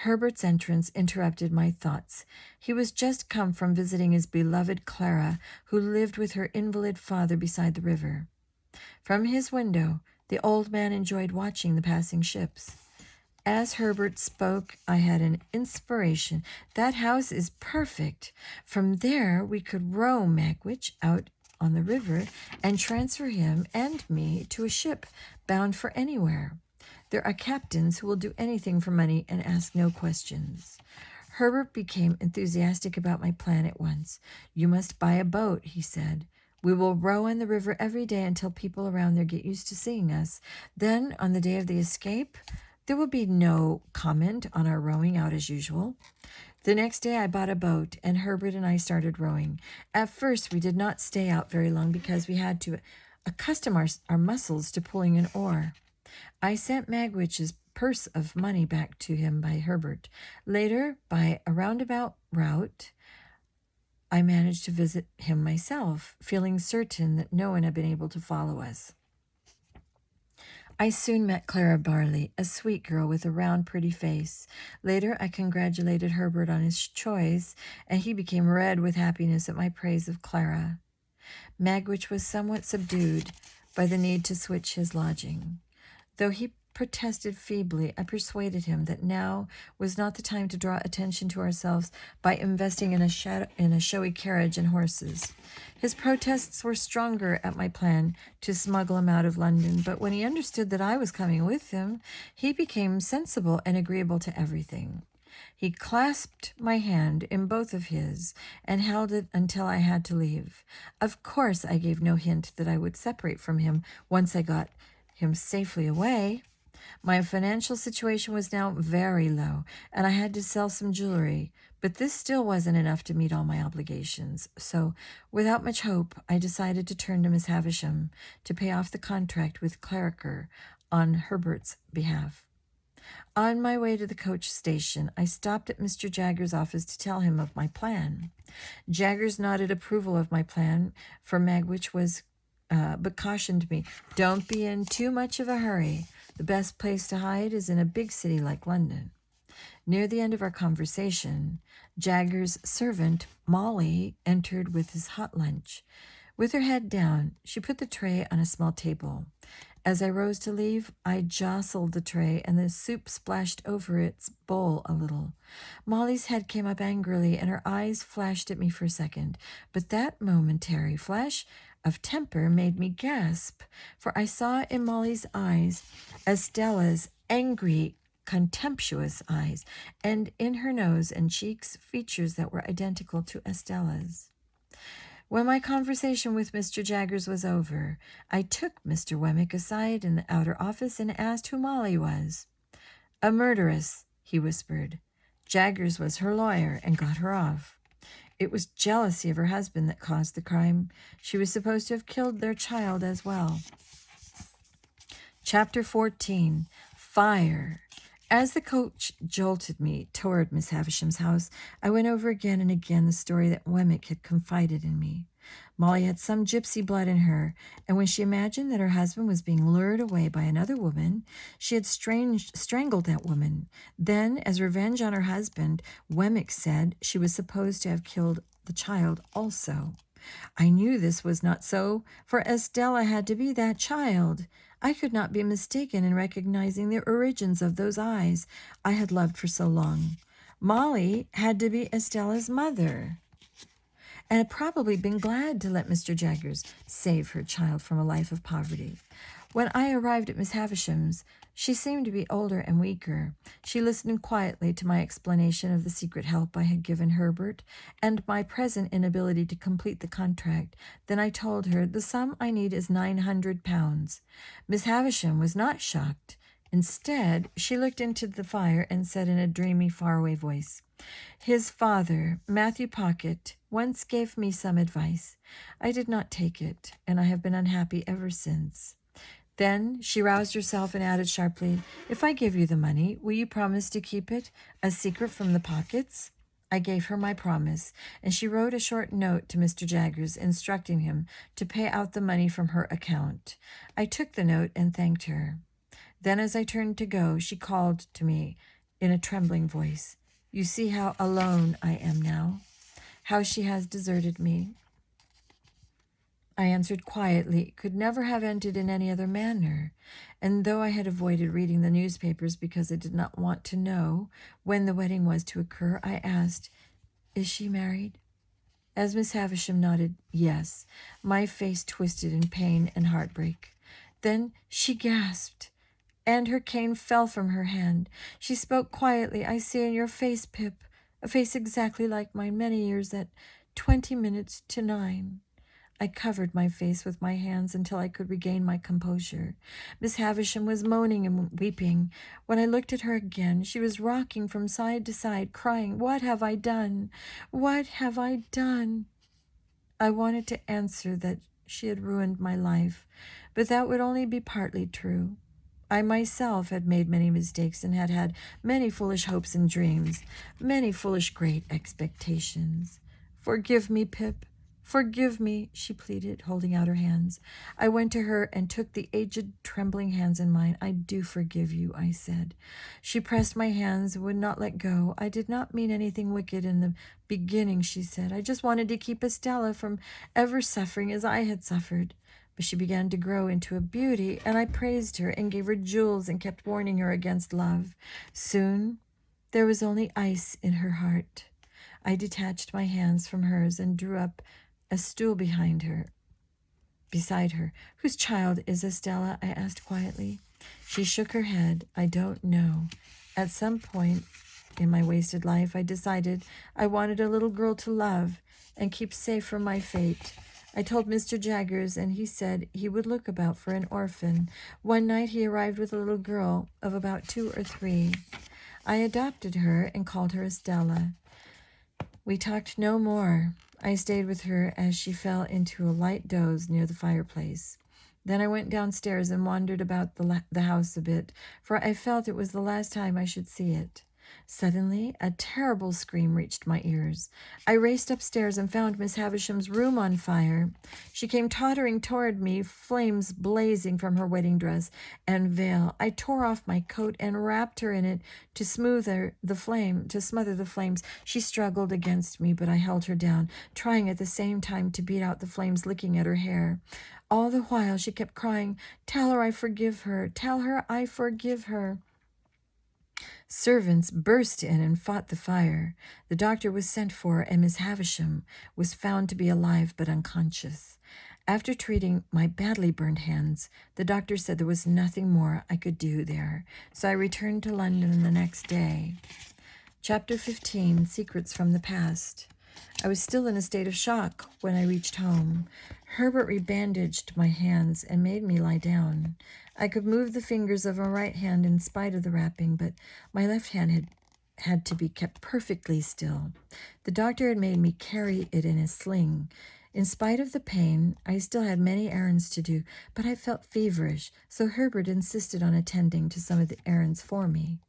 Herbert's entrance interrupted my thoughts. He was just come from visiting his beloved Clara, who lived with her invalid father beside the river. From his window, the old man enjoyed watching the passing ships. As Herbert spoke, I had an inspiration. That house is perfect. From there, we could row Magwitch out on the river and transfer him and me to a ship bound for anywhere. There are captains who will do anything for money and ask no questions. Herbert became enthusiastic about my plan at once. "You must buy a boat," he said. "We will row on the river every day until people around there get used to seeing us. Then, on the day of the escape, there will be no comment on our rowing out as usual." The next day I bought a boat, and Herbert and I started rowing. At first we did not stay out very long because we had to accustom our muscles to pulling an oar. I sent Magwitch's purse of money back to him by Herbert. Later, by a roundabout route, I managed to visit him myself, feeling certain that no one had been able to follow us. I soon met Clara Barley, a sweet girl with a round, pretty face. Later, I congratulated Herbert on his choice, and he became red with happiness at my praise of Clara. Magwitch was somewhat subdued by the need to switch his lodging. Though he protested feebly, I persuaded him that now was not the time to draw attention to ourselves by investing in a showy carriage and horses. His protests were stronger at my plan to smuggle him out of London, but when he understood that I was coming with him, he became sensible and agreeable to everything. He clasped my hand in both of his and held it until I had to leave. Of course, I gave no hint that I would separate from him once I got him safely away. My financial situation was now very low, and I had to sell some jewelry, but this still wasn't enough to meet all my obligations. So, without much hope, I decided to turn to Miss Havisham to pay off the contract with Clarriker on Herbert's behalf. On my way to the coach station, I stopped at Mr. Jaggers' office to tell him of my plan. Jaggers nodded approval of my plan, for Magwitch was but cautioned me, "Don't be in too much of a hurry. The best place to hide is in a big city like London." Near the end of our conversation, Jaggers' servant, Molly, entered with his hot lunch. With her head down, she put the tray on a small table. As I rose to leave, I jostled the tray, and the soup splashed over its bowl a little. Molly's head came up angrily, and her eyes flashed at me for a second. But that momentary flash of temper made me gasp, for I saw in Molly's eyes Estella's angry, contemptuous eyes, and in her nose and cheeks features that were identical to Estella's. When my conversation with Mr. Jaggers was over, I took Mr. Wemmick aside in the outer office and asked who Molly was. "A murderess," he whispered. "Jaggers was her lawyer and got her off. It was jealousy of her husband that caused the crime. She was supposed to have killed their child as well." Chapter 14. Fire. As the coach jolted me toward Miss Havisham's house, I went over again and again the story that Wemmick had confided in me. Molly had some gypsy blood in her, and when she imagined that her husband was being lured away by another woman, she had strangled that woman. Then, as revenge on her husband, Wemmick said she was supposed to have killed the child also. I knew this was not so, for Estella had to be that child. I could not be mistaken in recognizing the origins of those eyes I had loved for so long. Molly had to be Estella's mother, and had probably been glad to let Mr. Jaggers save her child from a life of poverty. When I arrived at Miss Havisham's, she seemed to be older and weaker. She listened quietly to my explanation of the secret help I had given Herbert and my present inability to complete the contract. Then I told her, "The sum I need is £900. Miss Havisham was not shocked. Instead, she looked into the fire and said in a dreamy, faraway voice, "His father, Matthew Pocket, once gave me some advice. I did not take it, and I have been unhappy ever since." Then she roused herself and added sharply, "If I give you the money, will you promise to keep it a secret from the Pockets?" I gave her my promise, and she wrote a short note to Mr. Jaggers instructing him to pay out the money from her account. I took the note and thanked her. Then as I turned to go, she called to me in a trembling voice, "You see how alone I am now, how she has deserted me." I answered quietly, "It could never have ended in any other manner." And though I had avoided reading the newspapers because I did not want to know when the wedding was to occur, I asked, "Is she married?" As Miss Havisham nodded yes, my face twisted in pain and heartbreak. Then she gasped, and her cane fell from her hand. She spoke quietly. I see in your face, Pip, a face exactly like mine many years at 20 minutes to 9. I covered my face with my hands until I could regain my composure. Miss Havisham was moaning and weeping. When I looked at her again, she was rocking from side to side, crying, "What have I done? What have I done?" I wanted to answer that she had ruined my life, but that would only be partly true. I myself had made many mistakes and had had many foolish hopes and dreams, many foolish great expectations. "Forgive me, Pip. Forgive me," she pleaded, holding out her hands. I went to her and took the aged, trembling hands in mine. "I do forgive you," I said. She pressed my hands and would not let go. "I did not mean anything wicked in the beginning," she said. "I just wanted to keep Estella from ever suffering as I had suffered." But she began to grow into a beauty, and I praised her and gave her jewels and kept warning her against love. Soon there was only ice in her heart. I detached my hands from hers and drew up a stool beside her. "Whose child is Estella?" I asked quietly. She shook her head. "I don't know. At some point in my wasted life, I decided I wanted a little girl to love and keep safe from my fate. I told Mr. Jaggers, and he said he would look about for an orphan. One night he arrived with a little girl of about 2 or 3. I adopted her and called her Estella. We talked no more. I stayed with her as she fell into a light doze near the fireplace. Then I went downstairs and wandered about the house a bit, for I felt it was the last time I should see it. Suddenly, a terrible scream reached my ears. I raced upstairs and found Miss Havisham's room on fire. She came tottering toward me, flames blazing from her wedding dress and veil. I tore off my coat and wrapped her in it to smother the flames. She struggled against me, but I held her down, trying at the same time to beat out the flames licking at her hair. All the while she kept crying, "Tell her I forgive her. Tell her I forgive her." Servants burst in and fought the fire. The doctor was sent for, and Miss Havisham was found to be alive but unconscious. After treating my badly burned hands, the doctor said there was nothing more I could do there, so I returned to London the next day. Chapter 15, Secrets from the Past. I was still in a state of shock when I reached home. Herbert rebandaged my hands and made me lie down. I could move the fingers of my right hand in spite of the wrapping, but my left hand had to be kept perfectly still. The doctor had made me carry it in a sling. In spite of the pain, I still had many errands to do, but I felt feverish, so Herbert insisted on attending to some of the errands for me.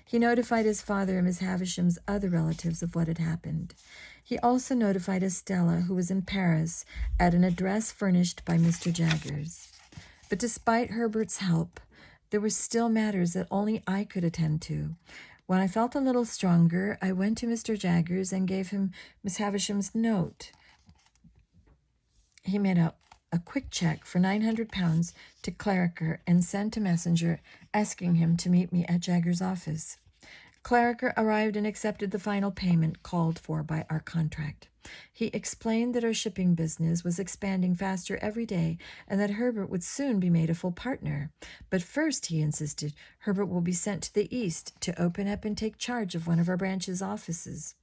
He notified his father and Miss Havisham's other relatives of what had happened. He also notified Estella, who was in Paris, at an address furnished by Mr. Jaggers. But despite Herbert's help, there were still matters that only I could attend to. When I felt a little stronger, I went to Mr. Jaggers and gave him Miss Havisham's note. He made out a quick check for £900 to Clarriker and sent a messenger asking him to meet me at Jaggers' office. Clarriker arrived and accepted the final payment called for by our contract. He explained that our shipping business was expanding faster every day and that Herbert would soon be made a full partner. But first, he insisted, Herbert will be sent to the East to open up and take charge of one of our branch's offices.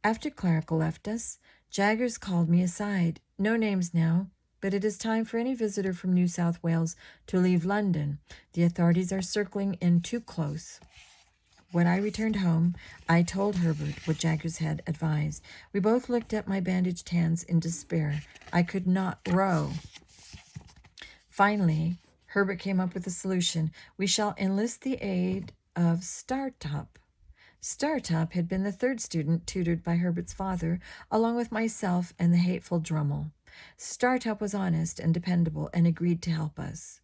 After Clarriker left us, Jaggers called me aside. "No names now, but it is time for any visitor from New South Wales to leave London. The authorities are circling in too close." When I returned home, I told Herbert what Jaggers had advised. We both looked at my bandaged hands in despair. I could not row. Finally, Herbert came up with a solution. "We shall enlist the aid of Startup." Startup had been the third student tutored by Herbert's father, along with myself and the hateful Drummel. Startup was honest and dependable and agreed to help us.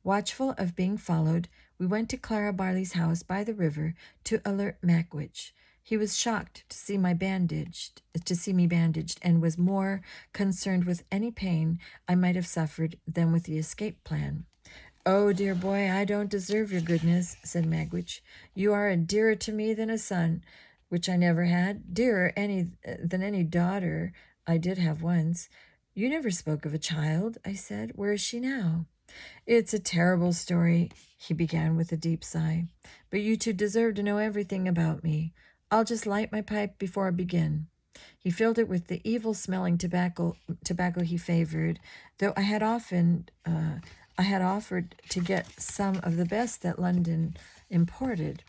Watchful of being followed, we went to Clara Barley's house by the river to alert Magwitch. He was shocked to see me bandaged, and was more concerned with any pain I might have suffered than with the escape plan. "Oh, dear boy, I don't deserve your goodness," said Magwitch. "You are a dearer to me than a son, which I never had, dearer than any daughter I did have once. You never spoke of a child, I said. Where is she now? It's a terrible story, he began with a deep sigh. But you two deserve to know everything about me. I'll just light my pipe before I begin. He filled it with the evil-smelling tobacco he favored, though I had offered to get some of the best that London imported.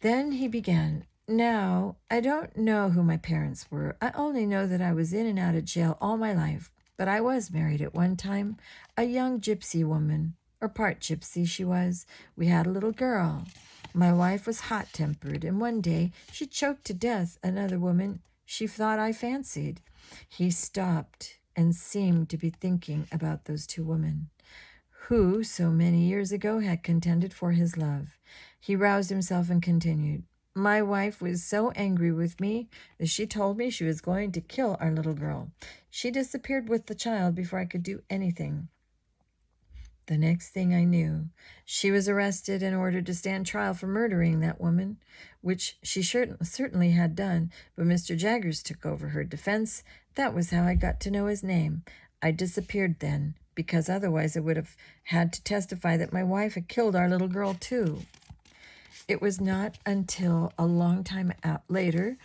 Then he began. Now, I don't know who my parents were. I only know that I was in and out of jail all my life. But I was married at one time, a young gypsy woman, or part gypsy she was. We had a little girl. My wife was hot-tempered, and one day she choked to death another woman she thought I fancied. He stopped and seemed to be thinking about those two women, who so many years ago had contended for his love. He roused himself and continued. My wife was so angry with me that she told me she was going to kill our little girl. She disappeared with the child before I could do anything. The next thing I knew, she was arrested and ordered to stand trial for murdering that woman, which she certainly had done, but Mr. Jaggers took over her defense. That was how I got to know his name. I disappeared then, because otherwise I would have had to testify that my wife had killed our little girl too. It was not until a long time later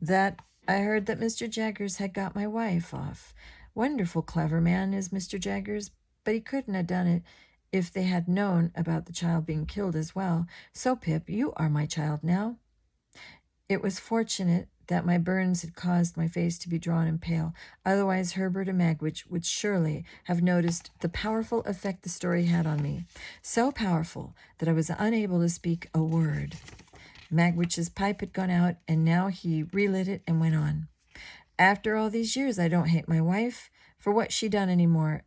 that I heard that Mr. Jaggers had got my wife off. Wonderful clever man is Mr. Jaggers, but he couldn't have done it if they had known about the child being killed as well. So, Pip, you are my child now. It was fortunate that my burns had caused my face to be drawn and pale. Otherwise, Herbert and Magwitch would surely have noticed the powerful effect the story had on me. So powerful that I was unable to speak a word. Magwitch's pipe had gone out, and now he relit it and went on. After all these years, I don't hate my wife for what she done any more.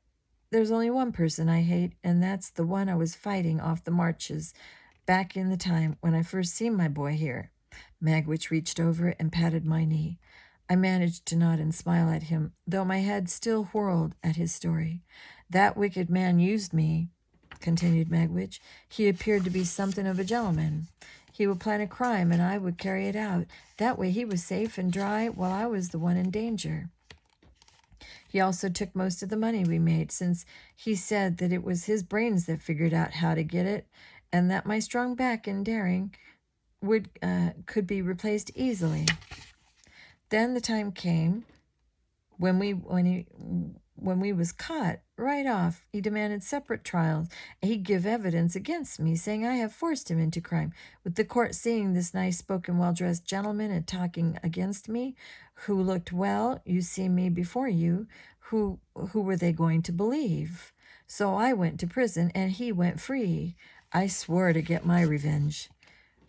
There's only one person I hate, and that's the one I was fighting off the marches back in the time when I first seen my boy here. Magwitch reached over and patted my knee. I managed to nod and smile at him, though my head still whirled at his story. That wicked man used me, continued Magwitch. He appeared to be something of a gentleman. He would plan a crime, and I would carry it out. That way he was safe and dry, while I was the one in danger. He also took most of the money we made, since he said that it was his brains that figured out how to get it, and that my strong back and daring could be replaced easily. Then the time came when we was caught. Right off, he demanded separate trials. He'd give evidence against me, saying I have forced him into crime. With the court seeing this nice-spoken, well-dressed gentleman and talking against me, who looked well, you see me before you, who were they going to believe? So I went to prison, and he went free. I swore to get my revenge.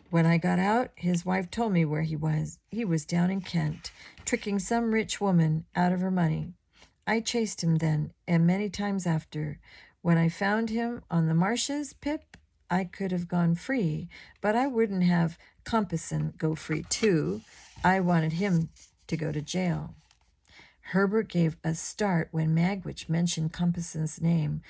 When I got out, his wife told me where he was. He was down in Kent, tricking some rich woman out of her money. I chased him then, and many times after. When I found him on the marshes, Pip, I could have gone free, but I wouldn't have Compeyson go free too. I wanted him to go to jail. Herbert gave a start when Magwitch mentioned Compeyson's name,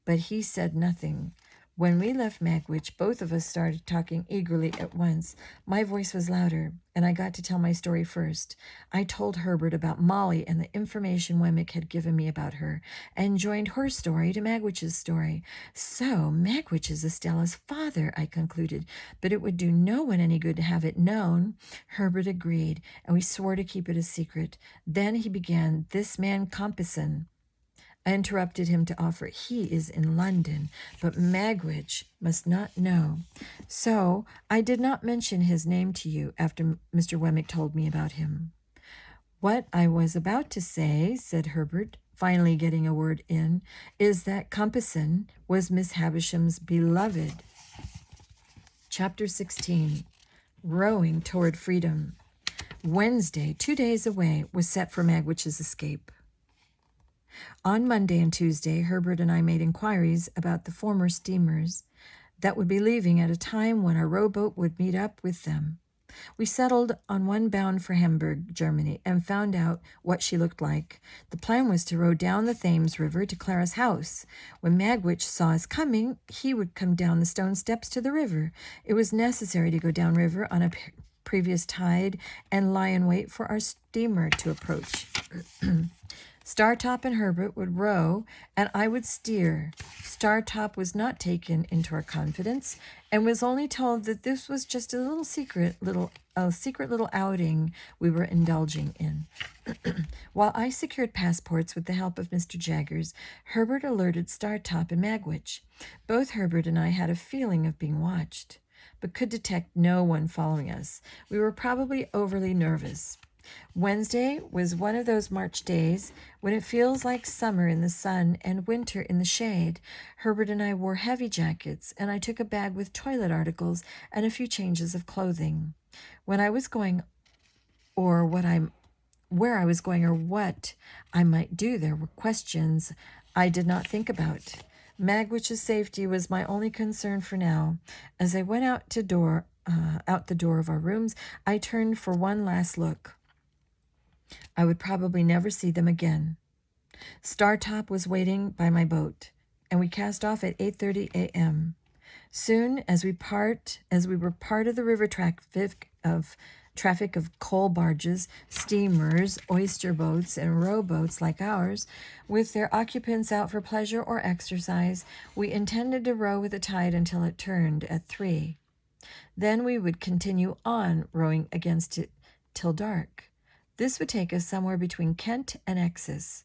but he said nothing. When we left Magwitch, both of us started talking eagerly at once. My voice was louder, and I got to tell my story first. I told Herbert about Molly and the information Wemmick had given me about her, and joined her story to Magwitch's story. So, Magwitch is Estella's father, I concluded, but it would do no one any good to have it known. Herbert agreed, and we swore to keep it a secret. Then he began, this man Compeyson. I interrupted him to offer, he is in London, but Magwitch must not know. So I did not mention his name to you after Mr. Wemmick told me about him. What I was about to say, said Herbert, finally getting a word in, is that Compeyson was Miss Havisham's beloved. Chapter 16. Rowing Toward Freedom. Wednesday, 2 days away, was set for Magwitch's escape. On Monday and Tuesday, Herbert and I made inquiries about the former steamers that would be leaving at a time when our rowboat would meet up with them. We settled on one bound for Hamburg, Germany, and found out what she looked like. The plan was to row down the Thames River to Clara's house. When Magwitch saw us coming, he would come down the stone steps to the river. It was necessary to go down river on a previous tide and lie in wait for our steamer to approach. Startop and Herbert would row, and I would steer. Startop was not taken into our confidence, and was only told that this was just a secret little outing we were indulging in. While I secured passports with the help of Mr. Jaggers, Herbert alerted Startop and Magwitch. Both Herbert and I had a feeling of being watched, but could detect no one following us. We were probably overly nervous. Wednesday was one of those March days when it feels like summer in the sun and winter in the shade. Herbert and I wore heavy jackets, and I took a bag with toilet articles and a few changes of clothing. When I was going, or where I was going, or what I might do, there were questions I did not think about. Magwitch's safety was my only concern for now. As I went out the door of our rooms, I turned for one last look. I would probably never see them again. Startop was waiting by my boat, and we cast off at 8:30 a.m. Soon as we were part of the river traffic of coal barges, steamers, oyster boats, and rowboats like ours, with their occupants out for pleasure or exercise, we intended to row with the tide until it turned at 3. Then we would continue on rowing against it till dark. This would take us somewhere between Kent and Essex,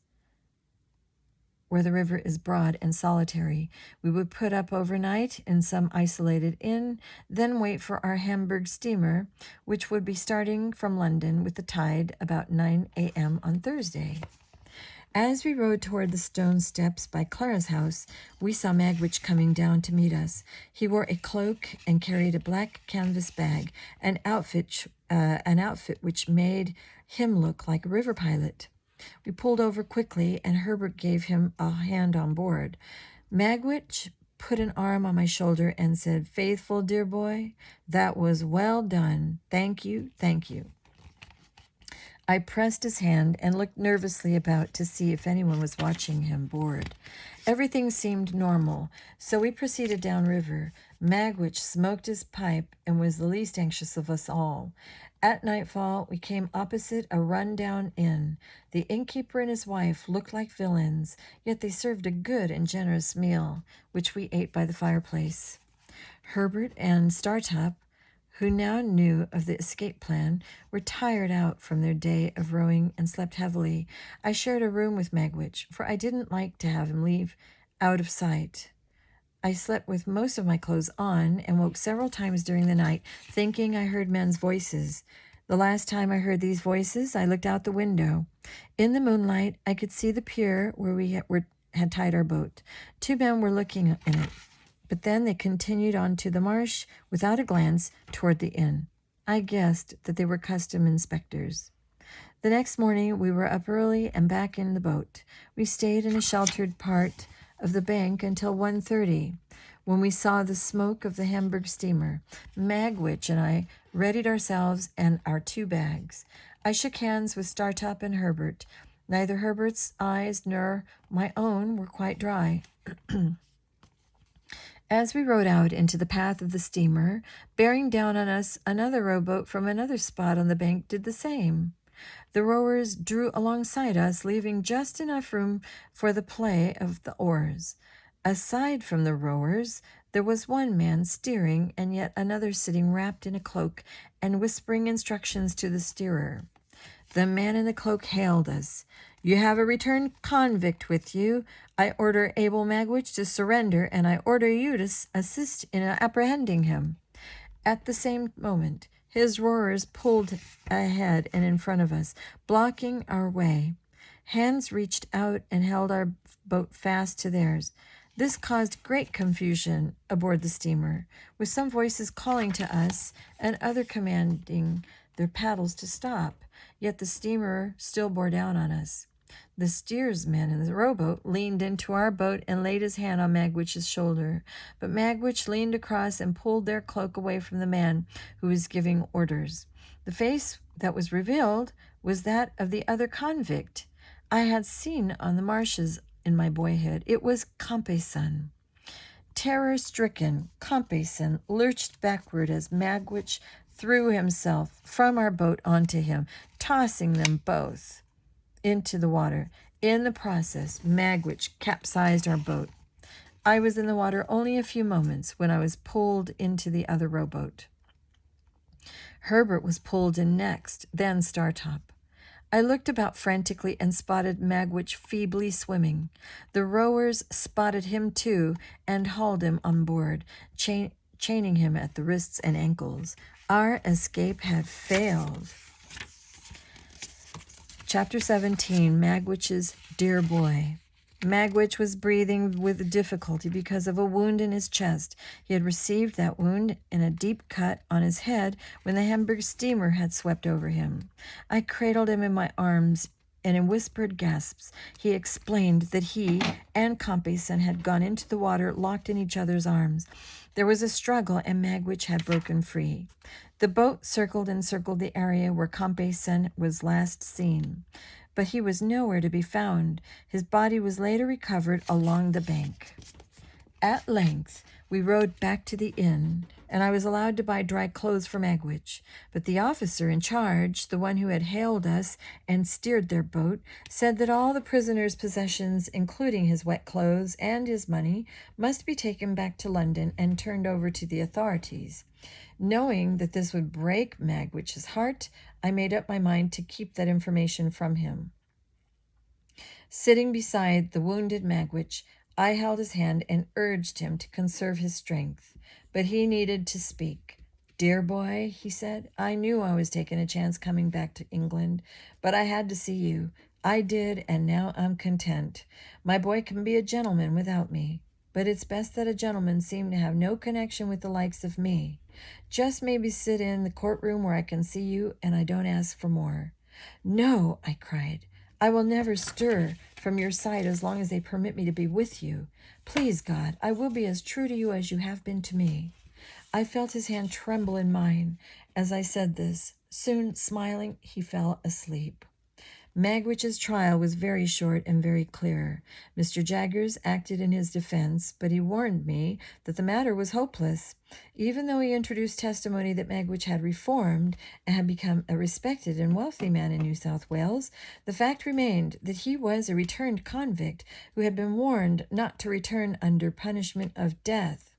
where the river is broad and solitary. We would put up overnight in some isolated inn, then wait for our Hamburg steamer, which would be starting from London with the tide about 9 a.m. on Thursday. As we rode toward the stone steps by Clara's house, we saw Magwitch coming down to meet us. He wore a cloak and carried a black canvas bag, an outfit which made him look like a river pilot. We pulled over quickly, and Herbert gave him a hand on board. Magwitch put an arm on my shoulder and said, "Faithful, dear boy, that was well done. Thank you, thank you." I pressed his hand and looked nervously about to see if anyone was watching him board. Everything seemed normal, so we proceeded downriver. Magwitch smoked his pipe and was the least anxious of us all. At nightfall, we came opposite a run-down inn. The innkeeper and his wife looked like villains, yet they served a good and generous meal, which we ate by the fireplace. Herbert and Startop, who now knew of the escape plan, were tired out from their day of rowing and slept heavily. I shared a room with Magwitch, for I didn't like to have him leave out of sight. I slept with most of my clothes on and woke several times during the night, thinking I heard men's voices. The last time I heard these voices, I looked out the window. In the moonlight, I could see the pier where we had tied our boat. 2 men were looking in it, but then they continued on to the marsh without a glance toward the inn. I guessed that they were custom inspectors. The next morning, we were up early and back in the boat. We stayed in a sheltered part of the bank until 1:30, when we saw the smoke of the Hamburg steamer. Magwitch and I readied ourselves and our 2 bags. I shook hands with Startop and Herbert. Neither Herbert's eyes nor my own were quite dry. As we rowed out into the path of the steamer, bearing down on us, another rowboat from another spot on the bank did the same. The rowers drew alongside us, leaving just enough room for the play of the oars. Aside from the rowers, there was one man steering and yet another sitting wrapped in a cloak and whispering instructions to the steerer. The man in the cloak hailed us. "You have a returned convict with you. I order Abel Magwitch to surrender, and I order you to assist in apprehending him." At the same moment, his roarers pulled ahead and in front of us, blocking our way. Hands reached out and held our boat fast to theirs. This caused great confusion aboard the steamer, with some voices calling to us and other commanding their paddles to stop. Yet the steamer still bore down on us. The steersman in the rowboat leaned into our boat and laid his hand on Magwitch's shoulder, but Magwitch leaned across and pulled their cloak away from the man who was giving orders. The face that was revealed was that of the other convict I had seen on the marshes in my boyhood. It was Compeyson. Terror-stricken, Compeyson lurched backward as Magwitch threw himself from our boat onto him, tossing them both into the water. In the process, Magwitch capsized our boat. I was in the water only a few moments when I was pulled into the other rowboat. Herbert was pulled in next, then Startop. I looked about frantically and spotted Magwitch feebly swimming. The rowers spotted him too and hauled him on board, chaining him at the wrists and ankles. Our escape had failed. Chapter 17, Magwitch's Dear Boy. Magwitch was breathing with difficulty because of a wound in his chest. He had received that wound in a deep cut on his head when the Hamburg steamer had swept over him. I cradled him in my arms, and in whispered gasps he explained that he and Compeyson had gone into the water locked in each other's arms. There was a struggle, and Magwitch had broken free. The boat circled and circled the area where Compeyson was last seen, but he was nowhere to be found. His body was later recovered along the bank. At length, we rowed back to the inn, and I was allowed to buy dry clothes for Magwitch. But the officer in charge, the one who had hailed us and steered their boat, said that all the prisoner's possessions, including his wet clothes and his money, must be taken back to London and turned over to the authorities. Knowing that this would break Magwitch's heart, I made up my mind to keep that information from him. Sitting beside the wounded Magwitch, I held his hand and urged him to conserve his strength, but he needed to speak. Dear boy, he said, I knew I was taking a chance coming back to England, but I had to see you. I did, and now I'm content. My boy can be a gentleman without me, but it's best that a gentleman seem to have no connection with the likes of me. Just maybe sit in the courtroom where I can see you, and I don't ask for more. No, I cried. I will never stir from your side as long as they permit me to be with you. Please, God, I will be as true to you as you have been to me. I felt his hand tremble in mine as I said this. Soon, smiling, he fell asleep. Magwitch's trial was very short and very clear. Mr. Jaggers acted in his defense, but he warned me that the matter was hopeless. Even though he introduced testimony that Magwitch had reformed and had become a respected and wealthy man in New South Wales, the fact remained that he was a returned convict who had been warned not to return under punishment of death.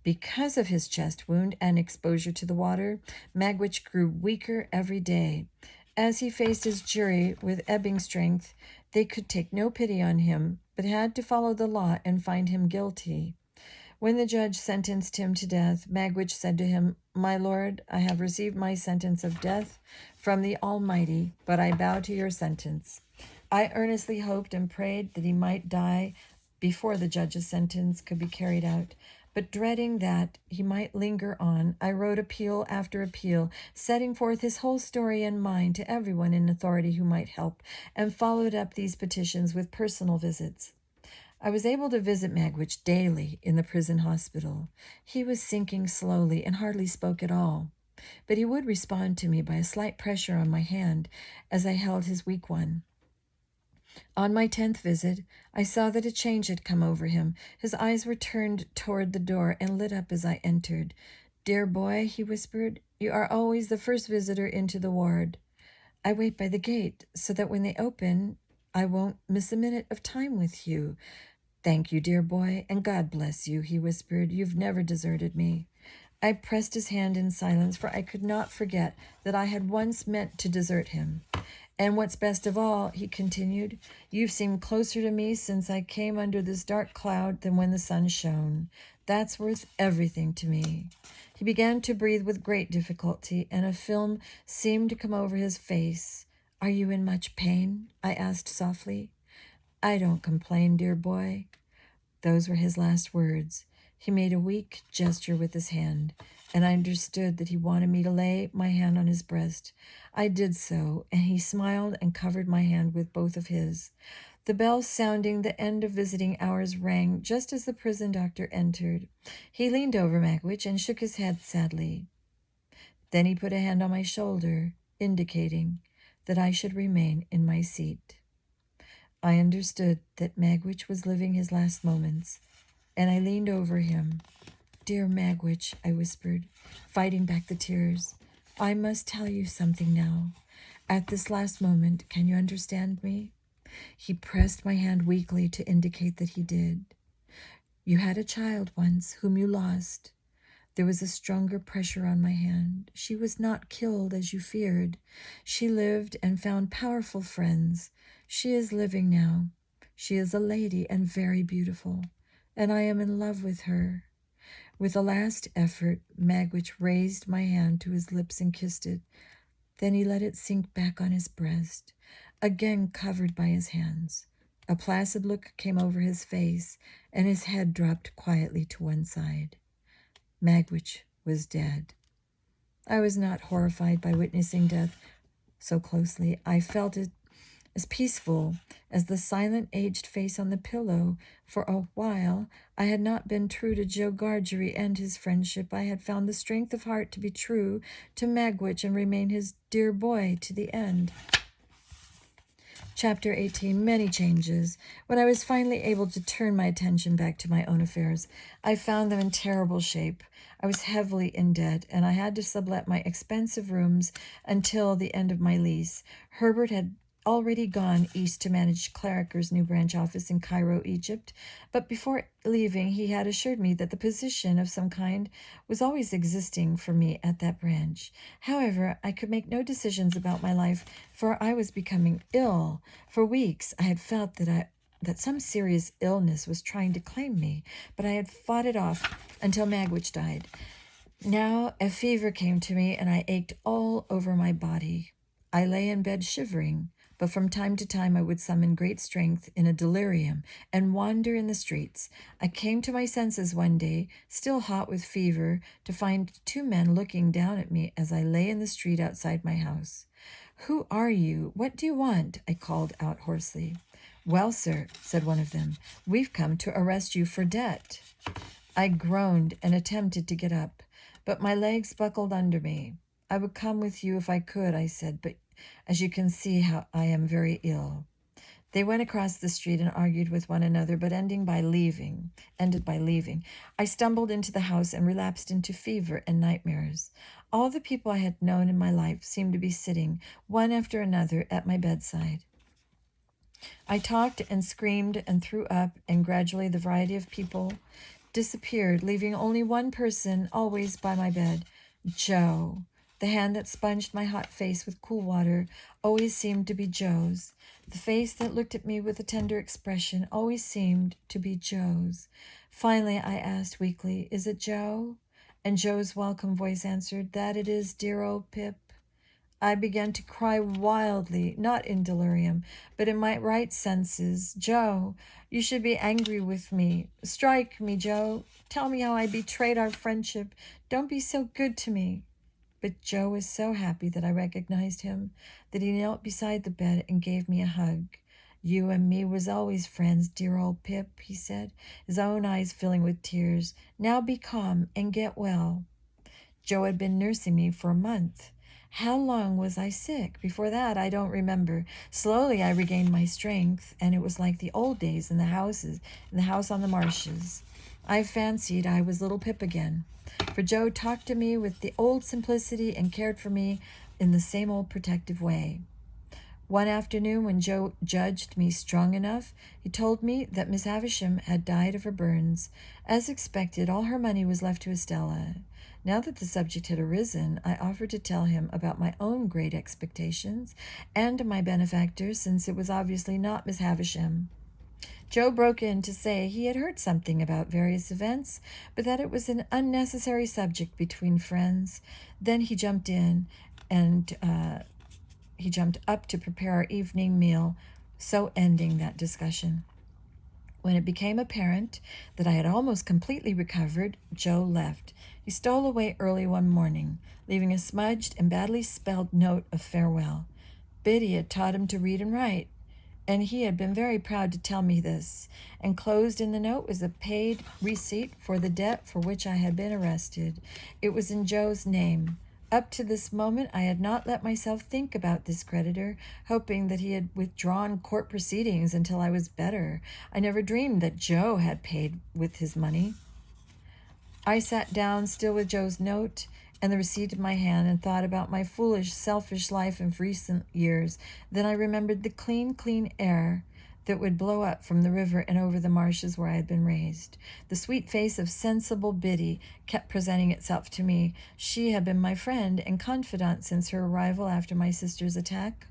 Because of his chest wound and exposure to the water, Magwitch grew weaker every day. As he faced his jury with ebbing strength, they could take no pity on him, but had to follow the law and find him guilty. When the judge sentenced him to death, Magwitch said to him, My lord, I have received my sentence of death from the Almighty, but I bow to your sentence. I earnestly hoped and prayed that he might die before the judge's sentence could be carried out. But dreading that he might linger on, I wrote appeal after appeal, setting forth his whole story and mine to everyone in authority who might help, and followed up these petitions with personal visits. I was able to visit Magwitch daily in the prison hospital. He was sinking slowly and hardly spoke at all, but he would respond to me by a slight pressure on my hand as I held his weak one. On my 10th visit, I saw that a change had come over him. His eyes were turned toward the door and lit up as I entered. Dear boy, he whispered, you are always the first visitor into the ward. I wait by the gate so that when they open, I won't miss a minute of time with you. Thank you, dear boy, and God bless you, he whispered. You've never deserted me. I pressed his hand in silence, for I could not forget that I had once meant to desert him. And what's best of all, he continued, you've seemed closer to me since I came under this dark cloud than when the sun shone. That's worth everything to me. He began to breathe with great difficulty, and a film seemed to come over his face. Are you in much pain? I asked softly. I don't complain, dear boy. Those were his last words. He made a weak gesture with his hand, and I understood that he wanted me to lay my hand on his breast. I did so, and he smiled and covered my hand with both of his. The bell sounding the end of visiting hours rang just as the prison doctor entered. He leaned over Magwitch and shook his head sadly. Then he put a hand on my shoulder, indicating that I should remain in my seat. I understood that Magwitch was living his last moments, and I leaned over him. Dear Magwitch, I whispered, fighting back the tears. I must tell you something now. At this last moment, can you understand me? He pressed my hand weakly to indicate that he did. You had a child once whom you lost. There was a stronger pressure on my hand. She was not killed as you feared. She lived and found powerful friends. She is living now. She is a lady and very beautiful, and I am in love with her. With a last effort, Magwitch raised my hand to his lips and kissed it. Then he let it sink back on his breast, again covered by his hands. A placid look came over his face, and his head dropped quietly to one side. Magwitch was dead. I was not horrified by witnessing death so closely. I felt it as peaceful as the silent, aged face on the pillow. For a while, I had not been true to Joe Gargery and his friendship. I had found the strength of heart to be true to Magwitch and remain his dear boy to the end. Chapter 18, Many Changes. When I was finally able to turn my attention back to my own affairs, I found them in terrible shape. I was heavily in debt, and I had to sublet my expensive rooms until the end of my lease. Herbert had already gone east to manage Clarriker's new branch office in Cairo, Egypt, but before leaving he had assured me that the position of some kind was always existing for me at that branch. However, I could make no decisions about my life, for I was becoming ill. For weeks I had felt that some serious illness was trying to claim me, but I had fought it off until Magwitch died. Now a fever came to me, and I ached all over my body. I lay in bed shivering, but from time to time I would summon great strength in a delirium and wander in the streets. I came to my senses one day, still hot with fever, to find two men looking down at me as I lay in the street outside my house. "Who are you? What do you want?" I called out hoarsely. "Well, sir," said one of them, "we've come to arrest you for debt." I groaned and attempted to get up, but my legs buckled under me. "I would come with you if I could," I said, "but as you can see, how I am very ill." They went across the street and argued with one another, but ended by leaving. I stumbled into the house and relapsed into fever and nightmares. All the people I had known in my life seemed to be sitting, one after another, at my bedside. I talked and screamed and threw up, and gradually the variety of people disappeared, leaving only one person always by my bed, Joe. The hand that sponged my hot face with cool water always seemed to be Joe's. The face that looked at me with a tender expression always seemed to be Joe's. Finally, I asked weakly, "Is it Joe?" And Joe's welcome voice answered, "That it is, dear old Pip." I began to cry wildly, not in delirium, but in my right senses. "Joe, you should be angry with me. Strike me, Joe. Tell me how I betrayed our friendship. Don't be so good to me." But Joe was so happy that I recognized him that he knelt beside the bed and gave me a hug. "You and me was always friends, dear old Pip," he said, his own eyes filling with tears. "Now be calm and get well." Joe had been nursing me for a month. How long was I sick? Before that, I don't remember. Slowly, I regained my strength, and it was like the old days in the house on the marshes. I fancied I was little Pip again, for Joe talked to me with the old simplicity and cared for me in the same old protective way. One afternoon, when Joe judged me strong enough, he told me that Miss Havisham had died of her burns. As expected, all her money was left to Estella. Now that the subject had arisen, I offered to tell him about my own great expectations and my benefactor, since it was obviously not Miss Havisham. Joe broke in to say he had heard something about various events, but that it was an unnecessary subject between friends. Then he jumped up to prepare our evening meal, so ending that discussion. When it became apparent that I had almost completely recovered, Joe left. He stole away early one morning, leaving a smudged and badly spelled note of farewell. Biddy had taught him to read and write, and he had been very proud to tell me this. Enclosed in the note was a paid receipt for the debt for which I had been arrested. It was in Joe's name. Up to this moment, I had not let myself think about this creditor, hoping that he had withdrawn court proceedings until I was better. I never dreamed that Joe had paid with his money. I sat down, still with Joe's note, and the receipt in my hand and thought about my foolish, selfish life of recent years. Then I remembered the clean, clean air that would blow up from the river and over the marshes where I had been raised. The sweet face of sensible Biddy kept presenting itself to me. She had been my friend and confidant since her arrival after my sister's attack.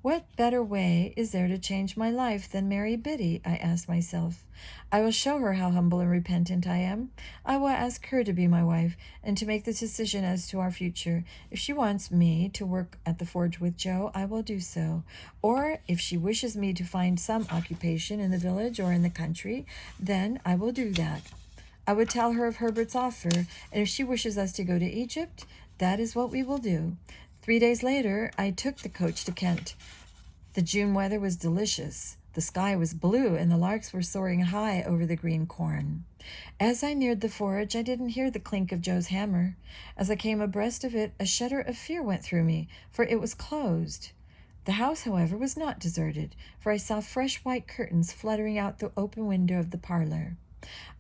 What better way is there to change my life than marry Biddy? I asked myself. I will show her how humble and repentant I am. I will ask her to be my wife and to make the decision as to our future. If she wants me to work at the forge with Joe, I will do so. Or if she wishes me to find some occupation in the village or in the country, then I will do that. I would tell her of Herbert's offer, and if she wishes us to go to Egypt, that is what we will do. 3 days later, I took the coach to Kent. The June weather was delicious. The sky was blue, and the larks were soaring high over the green corn. As I neared the forge, I didn't hear the clink of Joe's hammer. As I came abreast of it, a shudder of fear went through me, for it was closed. The house, however, was not deserted, for I saw fresh white curtains fluttering out the open window of the parlor.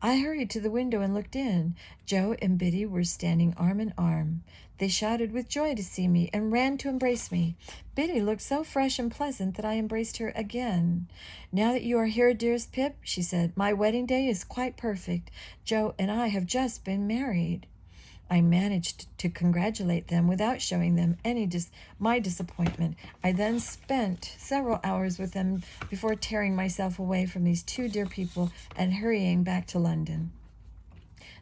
I hurried to the window and looked in. Joe and Biddy were standing arm in arm. They shouted with joy to see me and ran to embrace me. Biddy looked so fresh and pleasant that I embraced her again. Now that you are here, dearest Pip, she said, my wedding day is quite perfect. Joe and I have just been married. I managed to congratulate them without showing them my disappointment. I then spent several hours with them before tearing myself away from these two dear people and hurrying back to London.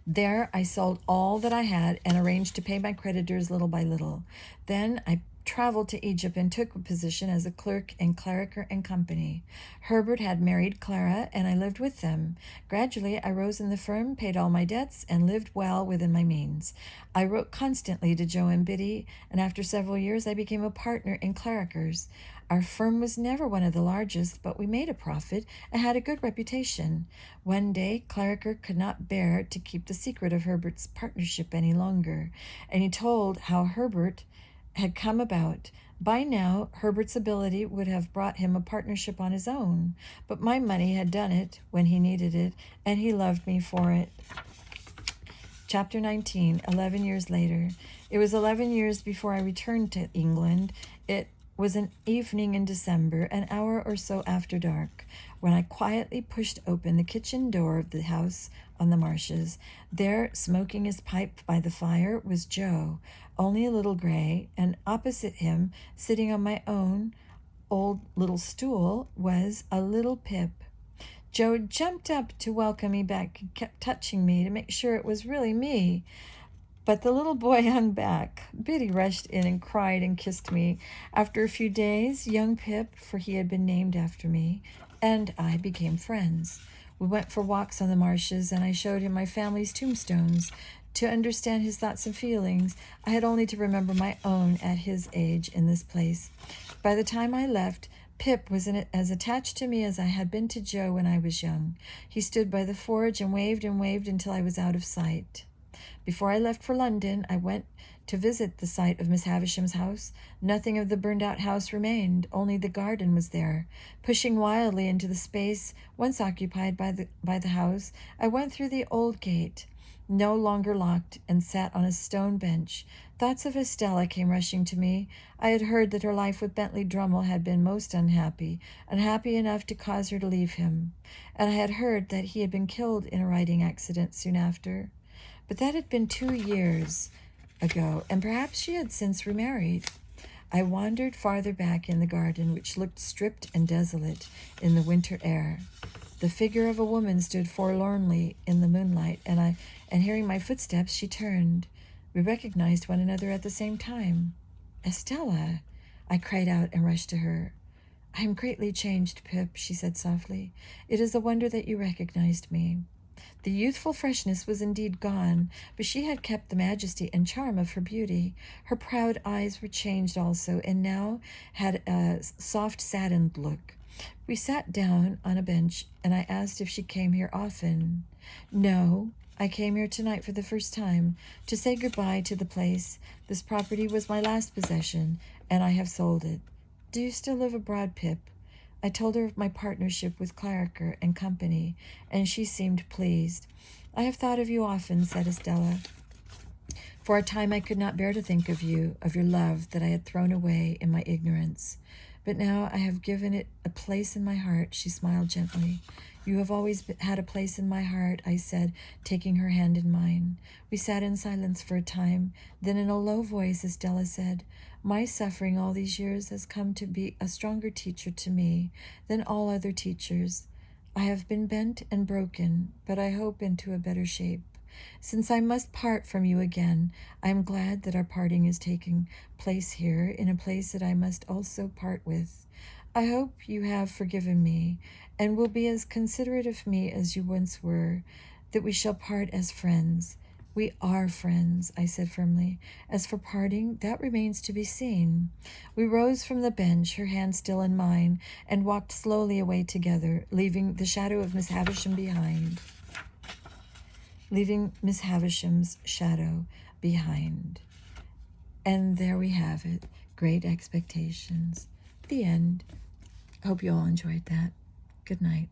There I sold all that I had and arranged to pay my creditors little by little. Then I traveled to Egypt and took a position as a clerk in Clarriker and Company. Herbert had married Clara, and I lived with them. Gradually, I rose in the firm, paid all my debts, and lived well within my means. I wrote constantly to Joe and Biddy, and after several years, I became a partner in Clarriker's. Our firm was never one of the largest, but we made a profit and had a good reputation. One day, Clarriker could not bear to keep the secret of Herbert's partnership any longer, and he told how Herbert had come about. By now, Herbert's ability would have brought him a partnership on his own, but my money had done it when he needed it, and he loved me for it. Chapter 19, 11 years later. It was 11 years before I returned to England. It was an evening in December, an hour or so after dark, when I quietly pushed open the kitchen door of the house on the marshes. There, smoking his pipe by the fire, was Joe, only a little gray, and opposite him, sitting on my own old little stool, was a little Pip. Joe jumped up to welcome me back and kept touching me to make sure it was really me. But the little boy hung back. Biddy rushed in and cried and kissed me. After a few days, young Pip, for he had been named after me, and I became friends. We went for walks on the marshes, and I showed him my family's tombstones. To understand his thoughts and feelings, I had only to remember my own at his age in this place. By the time I left, Pip was as attached to me as I had been to Joe when I was young. He stood by the forge and waved until I was out of sight. Before I left for London, I went to visit the site of Miss Havisham's house. Nothing of the burned-out house remained, only the garden was there. Pushing wildly into the space once occupied by the house, I went through the old gate, no longer locked, and sat on a stone bench. Thoughts of Estella came rushing to me. I had heard that her life with Bentley Drummle had been most unhappy enough to cause her to leave him, and I had heard that he had been killed in a riding accident soon after. But that had been 2 years ago, and perhaps she had since remarried. I wandered farther back in the garden, which looked stripped and desolate in the winter air. The figure of a woman stood forlornly in the moonlight, and hearing my footsteps, she turned. We recognized one another at the same time. "Estella!" I cried out and rushed to her. "I am greatly changed, Pip," she said softly. "It is a wonder that you recognized me." The youthful freshness was indeed gone, but she had kept the majesty and charm of her beauty. Her proud eyes were changed also, and now had a soft saddened look. We sat down on a bench, and I asked if she came here often. "No, I came here tonight for the first time, to say goodbye to the place. This property was my last possession, and I have sold it. Do you still live abroad, Pip?" I told her of my partnership with Clarriker and Company, and she seemed pleased. "I have thought of you often," said Estella. For a time I could not bear to think of you, of your love that I had thrown away in my ignorance. But now I have given it a place in my heart. She smiled gently. You have always had a place in my heart, I said, taking her hand in mine. We sat in silence for a time. Then in a low voice, Estella said, my suffering all these years has come to be a stronger teacher to me than all other teachers. I have been bent and broken, but I hope into a better shape. Since I must part from you again, I am glad that our parting is taking place here, in a place that I must also part with. I hope you have forgiven me, and will be as considerate of me as you once were, that we shall part as friends. We are friends, I said firmly. As for parting, that remains to be seen. We rose from the bench, her hand still in mine, and walked slowly away together, leaving the shadow of Miss Havisham behind. Leaving Miss Havisham's shadow behind. And there we have it. Great Expectations. The end. Hope you all enjoyed that. Good night.